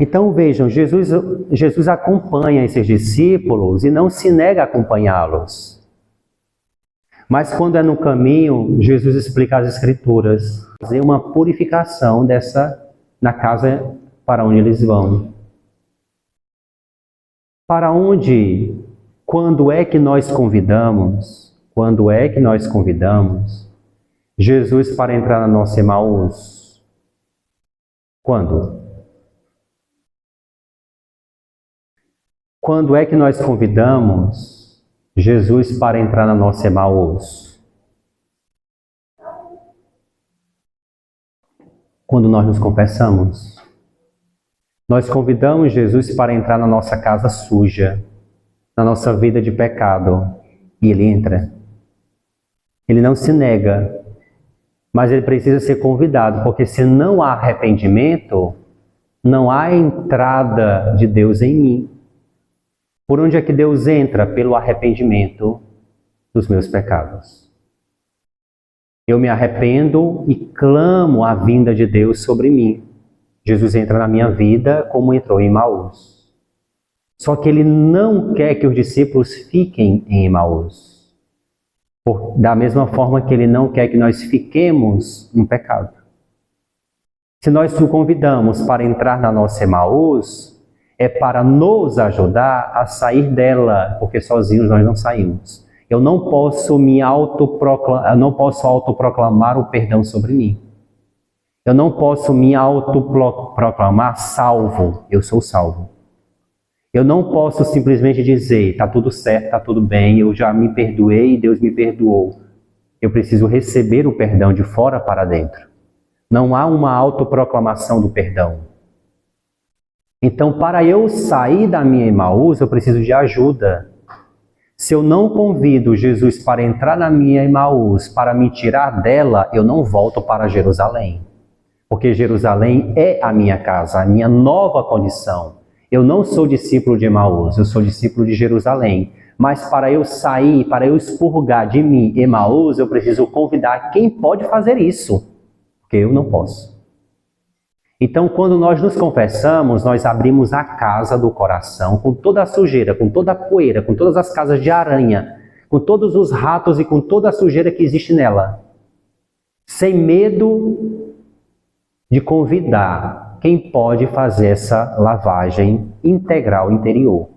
Então vejam, Jesus acompanha esses discípulos e não se nega a acompanhá-los. Mas quando é no caminho, Jesus explica as Escrituras, fazer uma purificação na casa para onde eles vão. Para onde, quando é que nós convidamos Jesus para entrar na nossa Emaús? Quando? Quando é que nós convidamos Jesus para entrar na nossa Emaús? Quando nós nos confessamos. Nós convidamos Jesus para entrar na nossa casa suja, na nossa vida de pecado, e ele entra. Ele não se nega, mas ele precisa ser convidado, porque se não há arrependimento, não há entrada de Deus em mim. Por onde é que Deus entra? Pelo arrependimento dos meus pecados. Eu me arrependo e clamo a vinda de Deus sobre mim. Jesus entra na minha vida como entrou em Emaús. Só que ele não quer que os discípulos fiquem em Emaús. Da mesma forma que ele não quer que nós fiquemos no pecado. Se nós o convidamos para entrar na nossa Emaús, é para nos ajudar a sair dela, porque sozinhos nós não saímos. Eu não posso autoproclamar o perdão sobre mim. Eu não posso me autoproclamar salvo. Eu sou salvo. Eu não posso simplesmente dizer, está tudo certo, está tudo bem, eu já me perdoei e Deus me perdoou. Eu preciso receber o perdão de fora para dentro. Não há uma autoproclamação do perdão. Então, para eu sair da minha Emaús, eu preciso de ajuda. Se eu não convido Jesus para entrar na minha Emaús, para me tirar dela, eu não volto para Jerusalém. Porque Jerusalém é a minha casa, a minha nova condição. Eu não sou discípulo de Emaús, eu sou discípulo de Jerusalém. Mas para eu sair, para eu expurgar de mim Emaús, eu preciso convidar quem pode fazer isso. Porque eu não posso. Então, quando nós nos confessamos, nós abrimos a casa do coração com toda a sujeira, com toda a poeira, com todas as casas de aranha, com todos os ratos e com toda a sujeira que existe nela. sem medo de convidar quem pode fazer essa lavagem integral interior.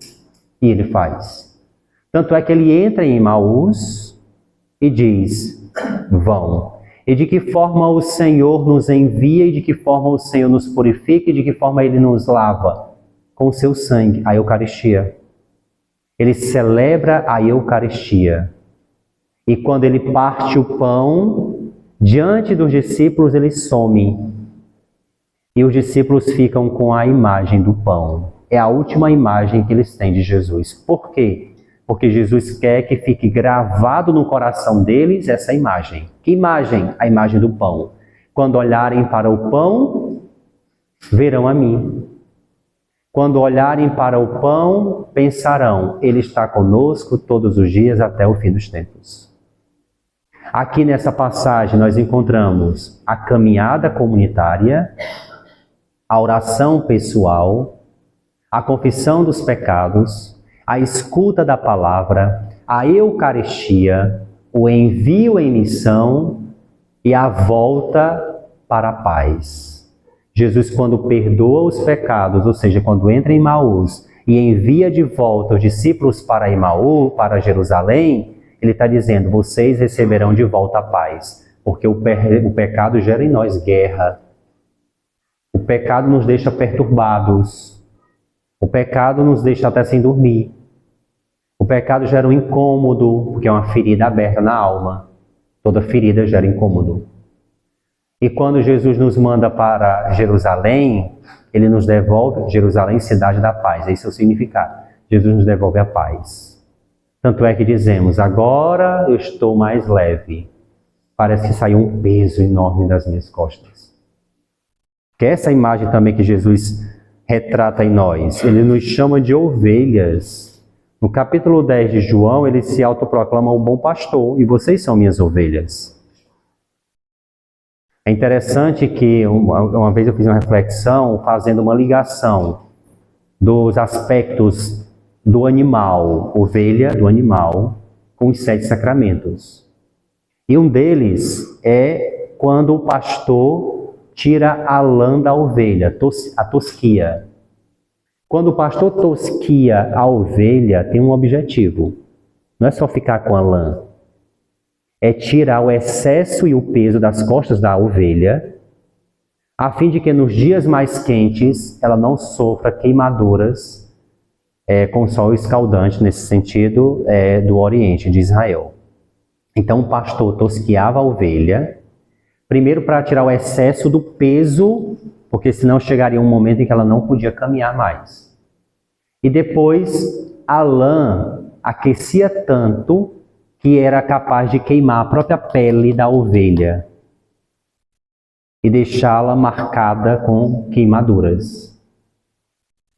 E ele faz. Tanto é que ele entra em Emaús e diz, vão. E de que forma o Senhor nos envia e de que forma o Senhor nos purifica e de que forma Ele nos lava? Com o seu sangue, a Eucaristia. Ele celebra a Eucaristia. E quando ele parte o pão, diante dos discípulos ele some. E os discípulos ficam com a imagem do pão. É a última imagem que eles têm de Jesus. Por quê? Porque Jesus quer que fique gravado no coração deles essa imagem. Que imagem? A imagem do pão. Quando olharem para o pão, verão a mim. Quando olharem para o pão, pensarão, Ele está conosco todos os dias até o fim dos tempos. Aqui nessa passagem nós encontramos a caminhada comunitária, a oração pessoal, a confissão dos pecados, a escuta da palavra, a Eucaristia, o envio em missão e a volta para a paz. Jesus, quando perdoa os pecados, ou seja, quando entra em Emaús e envia de volta os discípulos para Emaús, para Jerusalém, ele está dizendo, vocês receberão de volta a paz, porque o pecado gera em nós guerra. O pecado nos deixa perturbados. O pecado nos deixa até sem dormir. O pecado gera um incômodo, porque é uma ferida aberta na alma. Toda ferida gera incômodo. E quando Jesus nos manda para Jerusalém, Ele nos devolve, Jerusalém, cidade da paz. Esse é o significado. Jesus nos devolve a paz. Tanto é que dizemos, agora eu estou mais leve. Parece que saiu um peso enorme das minhas costas. Que é essa imagem também que Jesus retrata em nós. Ele nos chama de ovelhas. No capítulo 10 de João, ele se autoproclama um bom pastor. E vocês são minhas ovelhas. É interessante que uma vez eu fiz uma reflexão fazendo uma ligação dos aspectos do animal, ovelha do animal, com os 7 sacramentos. E um deles é quando o pastor tira a lã da ovelha, a tosquia. Quando o pastor tosquia a ovelha, tem um objetivo. Não é só ficar com a lã. É tirar o excesso e o peso das costas da ovelha, a fim de que nos dias mais quentes ela não sofra queimaduras com sol escaldante, nesse sentido do Oriente, de Israel. Então o pastor tosquiava a ovelha, primeiro para tirar o excesso do peso, porque senão chegaria um momento em que ela não podia caminhar mais. E depois a lã aquecia tanto que era capaz de queimar a própria pele da ovelha e deixá-la marcada com queimaduras.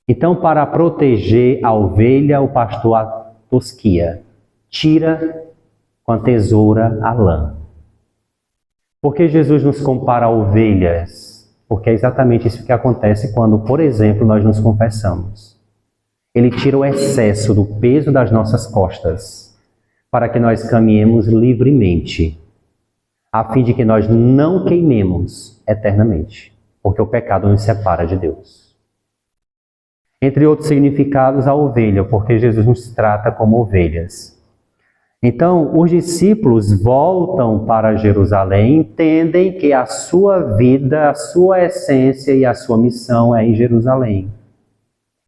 Então, para proteger a ovelha, o pastor a tosquia, tira com a tesoura a lã. Por que Jesus nos compara a ovelhas? Porque é exatamente isso que acontece quando, por exemplo, nós nos confessamos. Ele tira o excesso do peso das nossas costas, para que nós caminhemos livremente, a fim de que nós não queimemos eternamente, porque o pecado nos separa de Deus. Entre outros significados, a ovelha, porque Jesus nos trata como ovelhas. Então, os discípulos voltam para Jerusalém, entendem que a sua vida, a sua essência e a sua missão é em Jerusalém.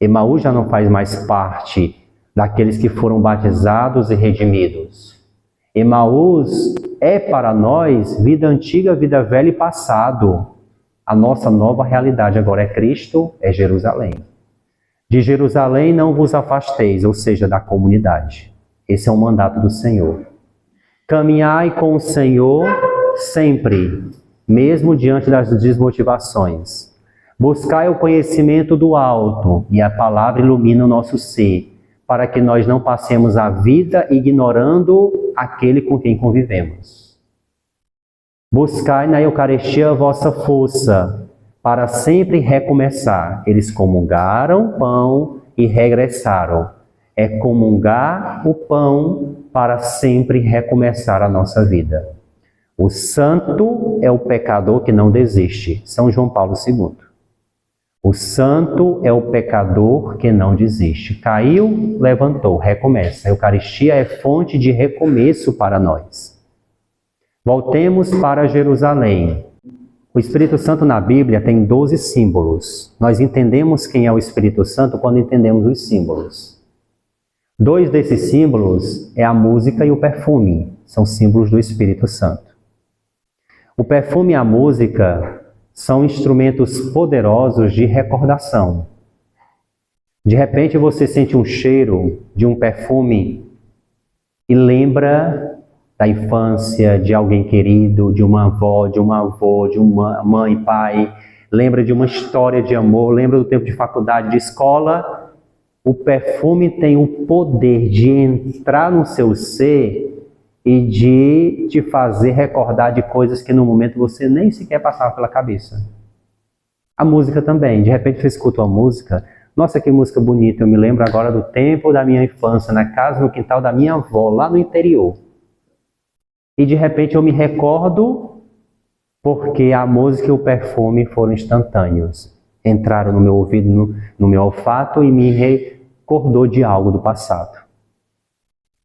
Emaús já não faz mais parte daqueles que foram batizados e redimidos. Emaús é para nós vida antiga, vida velha e passado. A nossa nova realidade agora é Cristo, é Jerusalém. De Jerusalém não vos afasteis, ou seja, da comunidade. Esse é um mandato do Senhor. Caminhai com o Senhor sempre, mesmo diante das desmotivações. Buscai o conhecimento do alto, e a palavra ilumina o nosso ser, para que nós não passemos a vida ignorando aquele com quem convivemos. Buscai na Eucaristia a vossa força, para sempre recomeçar. Eles comungaram pão e regressaram. É comungar o pão para sempre recomeçar a nossa vida. O santo é o pecador que não desiste. São João Paulo II. O santo é o pecador que não desiste. Caiu, levantou, recomeça. A Eucaristia é fonte de recomeço para nós. Voltemos para Jerusalém. O Espírito Santo na Bíblia tem 12 símbolos. Nós entendemos quem é o Espírito Santo quando entendemos os símbolos. 2 desses símbolos é a música e o perfume. São símbolos do Espírito Santo. O perfume e a música são instrumentos poderosos de recordação. De repente você sente um cheiro de um perfume e lembra da infância, de alguém querido, de uma avó, de um avô, de uma mãe, pai. Lembra de uma história de amor, lembra do tempo de faculdade, de escola. O perfume tem o poder de entrar no seu ser e de te fazer recordar de coisas que no momento você nem sequer passava pela cabeça. A música também. De repente você escuta uma música, nossa, que música bonita, eu me lembro agora do tempo da minha infância, na casa, no quintal da minha avó, lá no interior. E de repente eu me recordo porque a música e o perfume foram instantâneos. Entraram no meu ouvido, no meu olfato e me recordou de algo do passado.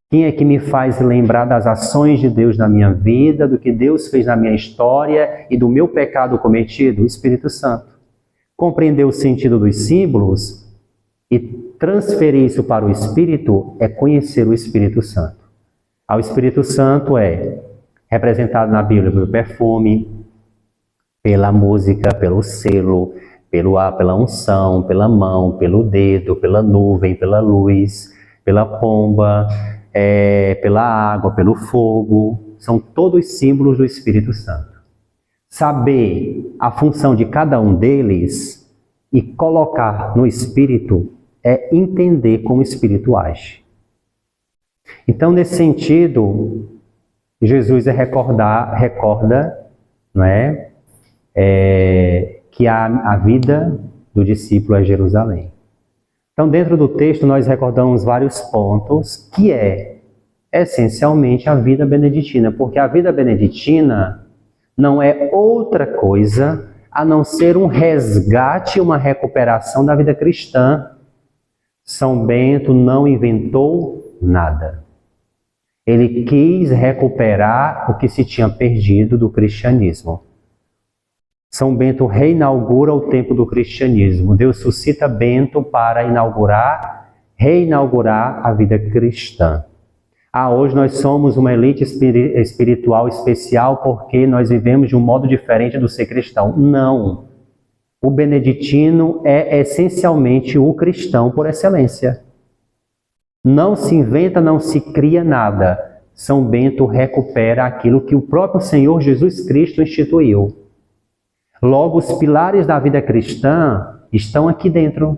Quem é que me faz lembrar das ações de Deus na minha vida, do que Deus fez na minha história e do meu pecado cometido? O Espírito Santo. Compreender o sentido dos símbolos e transferir isso para o Espírito é conhecer o Espírito Santo. O Espírito Santo é representado na Bíblia pelo perfume, pela música, pelo selo, pela unção, pela mão, pelo dedo, pela nuvem, pela luz, pela pomba, pela água, pelo fogo. São todos símbolos do Espírito Santo. Saber a função de cada um deles e colocar no Espírito é entender como o Espírito age. Então, nesse sentido, Jesus recorda, não é, que a vida do discípulo é Jerusalém. Então, dentro do texto, nós recordamos vários pontos, que é, essencialmente, a vida beneditina. Porque a vida beneditina não é outra coisa a não ser um resgate, uma recuperação da vida cristã. São Bento não inventou nada. Ele quis recuperar o que se tinha perdido do cristianismo. São Bento reinaugura o tempo do cristianismo. Deus suscita Bento para reinaugurar a vida cristã. Hoje nós somos uma elite espiritual especial porque nós vivemos de um modo diferente do ser cristão. Não. O beneditino é essencialmente o cristão por excelência. Não se inventa, não se cria nada. São Bento recupera aquilo que o próprio Senhor Jesus Cristo instituiu. Logo, os pilares da vida cristã estão aqui dentro.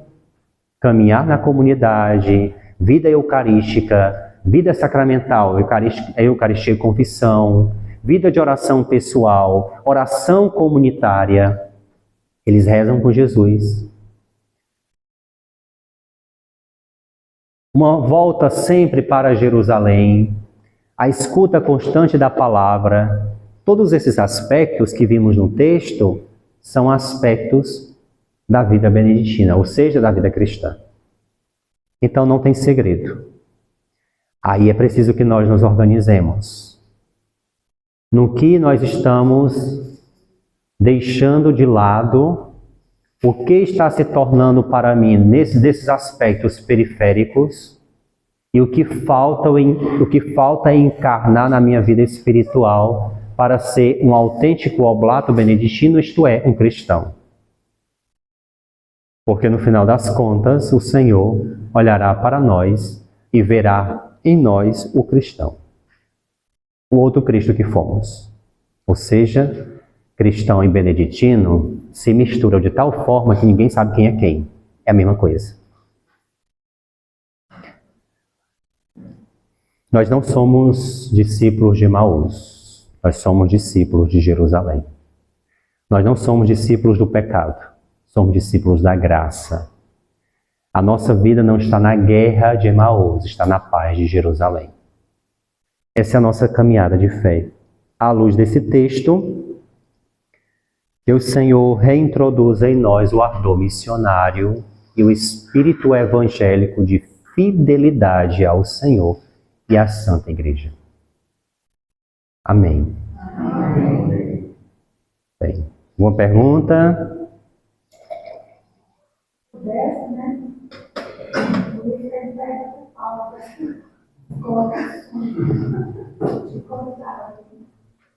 Caminhar na comunidade, vida eucarística, vida sacramental, eucaristia e confissão, vida de oração pessoal, oração comunitária. Eles rezam com Jesus. Uma volta sempre para Jerusalém, a escuta constante da palavra. Todos esses aspectos que vimos no texto são aspectos da vida beneditina, ou seja, da vida cristã. Então não tem segredo. Aí é preciso que nós nos organizemos. No que nós estamos deixando de lado, o que está se tornando para mim desses aspectos periféricos e o que falta encarnar na minha vida espiritual para ser um autêntico oblato beneditino, isto é, um cristão. Porque no final das contas, o Senhor olhará para nós e verá em nós o cristão. O outro Cristo que fomos. Ou seja, cristão e beneditino se misturam de tal forma que ninguém sabe quem é quem. É a mesma coisa. Nós não somos discípulos de Emaús. Nós somos discípulos de Jerusalém. Nós não somos discípulos do pecado. Somos discípulos da graça. A nossa vida não está na guerra de Emaús, está na paz de Jerusalém. Essa é a nossa caminhada de fé. à luz desse texto, que o Senhor reintroduza em nós o ardor missionário e o espírito evangélico de fidelidade ao Senhor e à Santa Igreja. Amém. Amém. Bem, uma pergunta?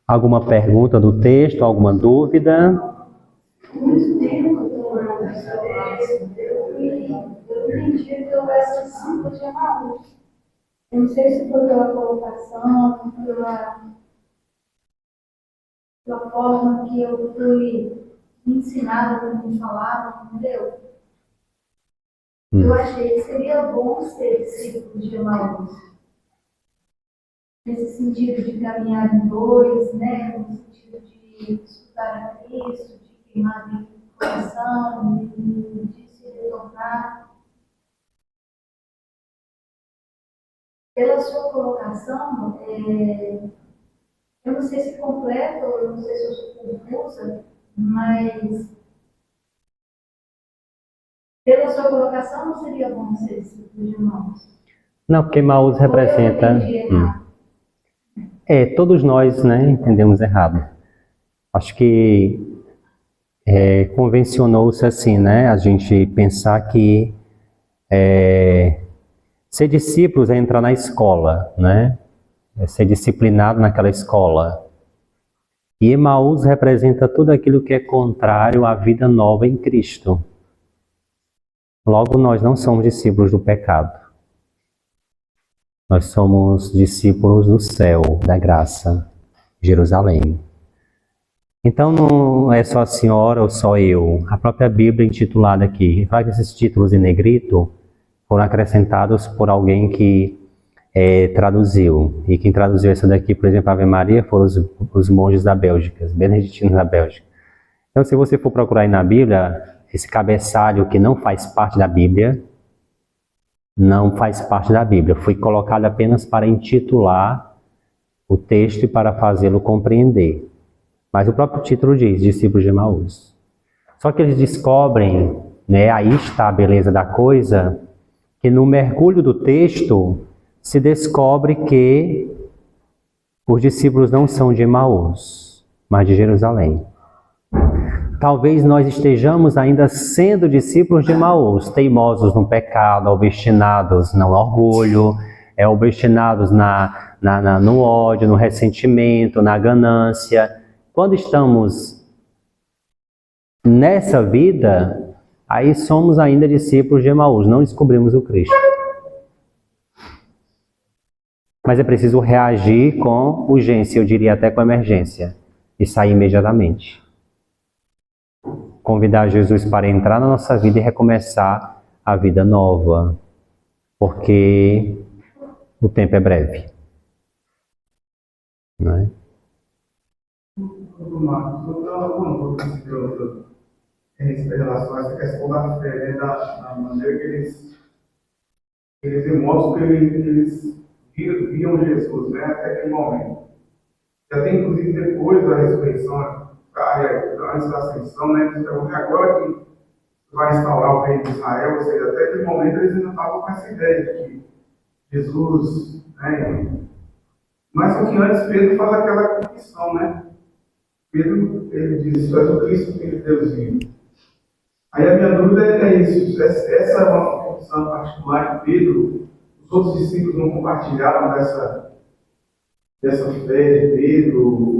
Alguma pergunta do texto? Alguma dúvida? Muito tempo, eu entendi que houvesse esse símbolo de Emaús. Eu não sei se foi pela colocação, pela forma que eu fui ensinada quando me falavam, entendeu? Eu achei que seria bom ser discípulo de Emaús. Nesse sentido de caminhar em dois, né? No sentido de escutar a Cristo, de queimar o coração, de se retornar. Pela sua colocação, eu não sei se completa, ou eu não sei se eu sou confusa, mas pela sua colocação não seria bom ser discípulo de Emaús? Não, porque Emaús representa... todos nós, né, entendemos errado. Acho que convencionou-se assim, né, a gente pensar que ser discípulos é entrar na escola, né, é ser disciplinado naquela escola. E Emaús representa tudo aquilo que é contrário à vida nova em Cristo. Logo, nós não somos discípulos do pecado. Nós somos discípulos do céu, da graça, Jerusalém. Então não é só a senhora ou só eu. A própria Bíblia intitulada aqui. Fala que esses títulos em negrito foram acrescentados por alguém que traduziu. E quem traduziu essa daqui, por exemplo, Ave Maria, foram os monges da Bélgica, os beneditinos da Bélgica. Então se você for procurar aí na Bíblia, esse cabeçalho que não faz parte da Bíblia, não faz parte da Bíblia. Foi colocado apenas para intitular o texto e para fazê-lo compreender. Mas o próprio título diz, discípulos de Emaús. Só que eles descobrem, né, aí está a beleza da coisa, que no mergulho do texto se descobre que os discípulos não são de Emaús, mas de Jerusalém. Talvez nós estejamos ainda sendo discípulos de Emaús, teimosos no pecado, obstinados no orgulho, obstinados no ódio, no ressentimento, na ganância. Quando estamos nessa vida, aí somos ainda discípulos de Emaús, não descobrimos o Cristo. Mas é preciso reagir com urgência, eu diria até com emergência, e sair imediatamente. Convidar Jesus para entrar na nossa vida e recomeçar a vida nova, porque o tempo é breve. Não é? Marcos, eu estava falando em relação a essa questão da fé, né, da maneira que eles demonstram que eles viam Jesus, né, até aquele momento. Já tem, inclusive, depois da ressurreição, antes da ascensão, né, eles perguntam agora que vai instaurar o reino de Israel, ou seja, até aquele momento eles ainda estavam com essa ideia de que Jesus, né, mas só que antes Pedro faz aquela confissão, né? Pedro, ele diz, tu és o Cristo, Filho de Deus vivo. Aí a minha dúvida é isso, essa é uma confissão particular de Pedro, os outros discípulos não compartilharam dessa fé de Pedro,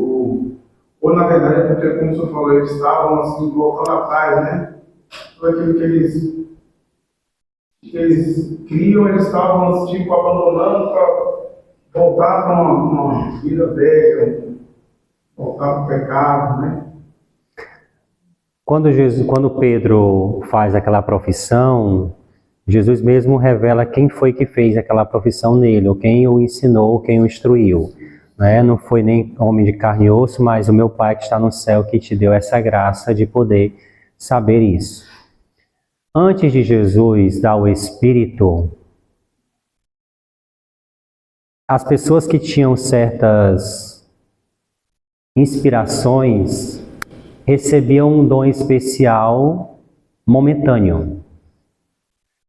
ou na verdade é porque, como o senhor falou, eles estavam assim, voltando atrás, né? Tudo aquilo que eles criam, eles estavam tipo abandonando para voltar para uma vida velha, voltar para o pecado, né? Quando Pedro faz aquela profissão, Jesus mesmo revela quem foi que fez aquela profissão nele, ou quem o ensinou, quem o instruiu. Não foi nem homem de carne e osso, mas o meu Pai que está no céu que te deu essa graça de poder saber isso. Antes de Jesus dar o Espírito, as pessoas que tinham certas inspirações, recebiam um dom especial momentâneo.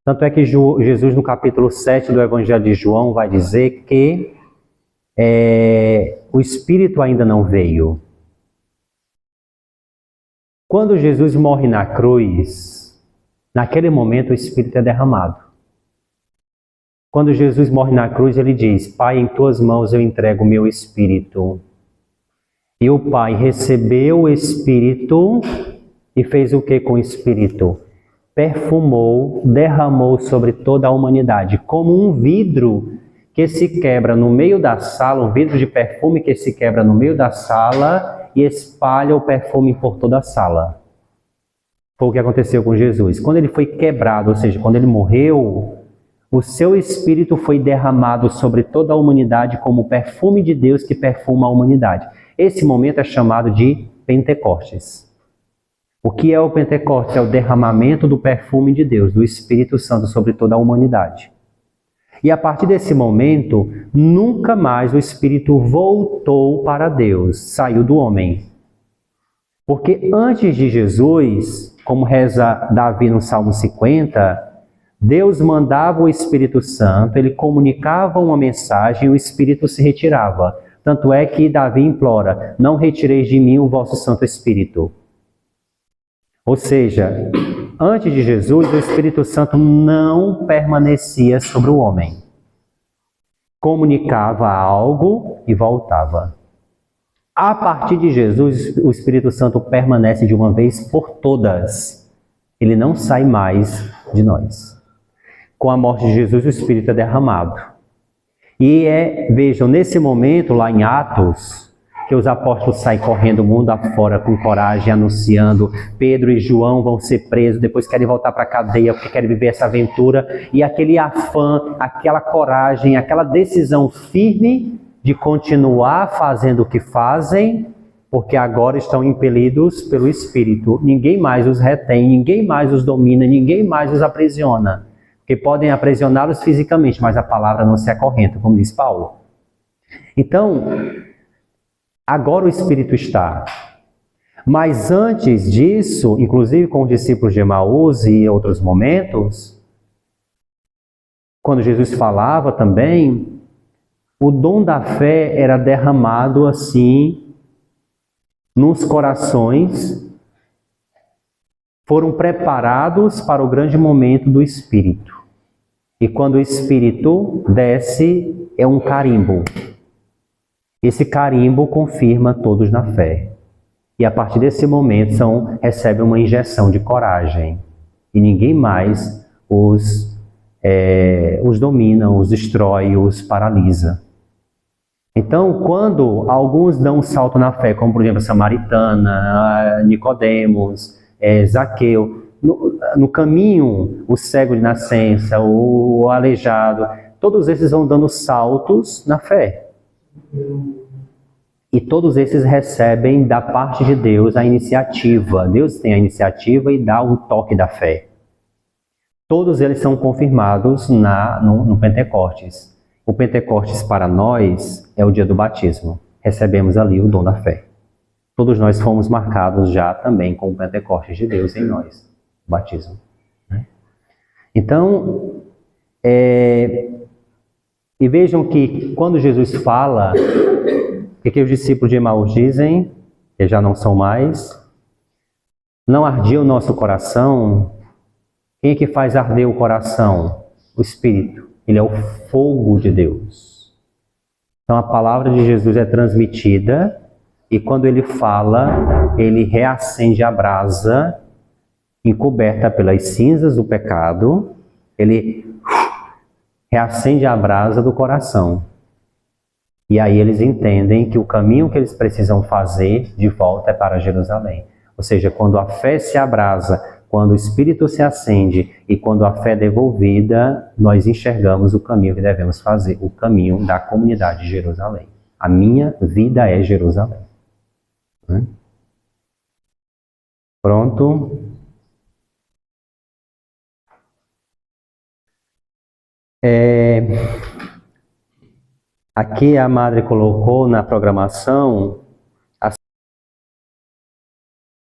Tanto é que Jesus, no capítulo 7 do Evangelho de João, vai dizer que o Espírito ainda não veio. Quando Jesus morre na cruz, naquele momento o Espírito é derramado. Quando Jesus morre na cruz, ele diz: Pai, em tuas mãos eu entrego o meu Espírito. E o Pai recebeu o Espírito e fez o que com o Espírito? Perfumou, derramou sobre toda a humanidade, como um vidro que se quebra no meio da sala, um vidro de perfume que se quebra no meio da sala e espalha o perfume por toda a sala. Foi o que aconteceu com Jesus. Quando ele foi quebrado, ou seja, quando ele morreu, o seu Espírito foi derramado sobre toda a humanidade como o perfume de Deus que perfuma a humanidade. Esse momento é chamado de Pentecostes. O que é o Pentecostes? É o derramamento do perfume de Deus, do Espírito Santo sobre toda a humanidade. E a partir desse momento, nunca mais o Espírito voltou para Deus, saiu do homem. Porque antes de Jesus, como reza Davi no Salmo 50, Deus mandava o Espírito Santo, ele comunicava uma mensagem e o Espírito se retirava. Tanto é que Davi implora: não retireis de mim o vosso Santo Espírito. Ou seja, antes de Jesus, o Espírito Santo não permanecia sobre o homem. Comunicava algo e voltava. A partir de Jesus, o Espírito Santo permanece de uma vez por todas. Ele não sai mais de nós. Com a morte de Jesus, o Espírito é derramado. E vejam, nesse momento, lá em Atos, que os apóstolos saem correndo o mundo afora com coragem, anunciando. Pedro e João vão ser presos, depois querem voltar para a cadeia, porque querem viver essa aventura. E aquele afã, aquela coragem, aquela decisão firme de continuar fazendo o que fazem, porque agora estão impelidos pelo Espírito. Ninguém mais os retém, ninguém mais os domina, ninguém mais os aprisiona. Porque podem aprisioná-los fisicamente, mas a palavra não se acorrenta, como diz Paulo. Então, agora o Espírito está. Mas antes disso, inclusive com os discípulos de Emaús e em outros momentos, quando Jesus falava também, o dom da fé era derramado assim nos corações, foram preparados para o grande momento do Espírito. E quando o Espírito desce, é um carimbo. Esse carimbo confirma todos na fé. E a partir desse momento recebem uma injeção de coragem. E ninguém mais os domina, os destrói, os paralisa. Então, quando alguns dão um salto na fé, como por exemplo a Samaritana, Nicodemos, Zaqueu, no caminho, o cego de nascença, o aleijado, todos esses vão dando saltos na fé. E todos esses recebem da parte de Deus a iniciativa. Deus tem a iniciativa e dá o toque da fé. Todos eles são confirmados no Pentecostes. O Pentecostes para nós é o dia do batismo. Recebemos ali o dom da fé. Todos nós fomos marcados já também com o Pentecostes de Deus em nós. O batismo. Então, e vejam que quando Jesus fala, o que os discípulos de Emaús dizem, que já não são mais, não ardia o nosso coração. Quem é que faz arder o coração? O Espírito. Ele é o fogo de Deus. Então a palavra de Jesus é transmitida e quando ele fala, ele reacende a brasa encoberta pelas cinzas do pecado, ele reacende a brasa do coração. E aí eles entendem que o caminho que eles precisam fazer de volta é para Jerusalém. Ou seja, quando a fé se abrasa, quando o Espírito se acende e quando a fé é devolvida, nós enxergamos o caminho que devemos fazer, o caminho da comunidade de Jerusalém. A minha vida é Jerusalém. Pronto. Aqui a madre colocou na programação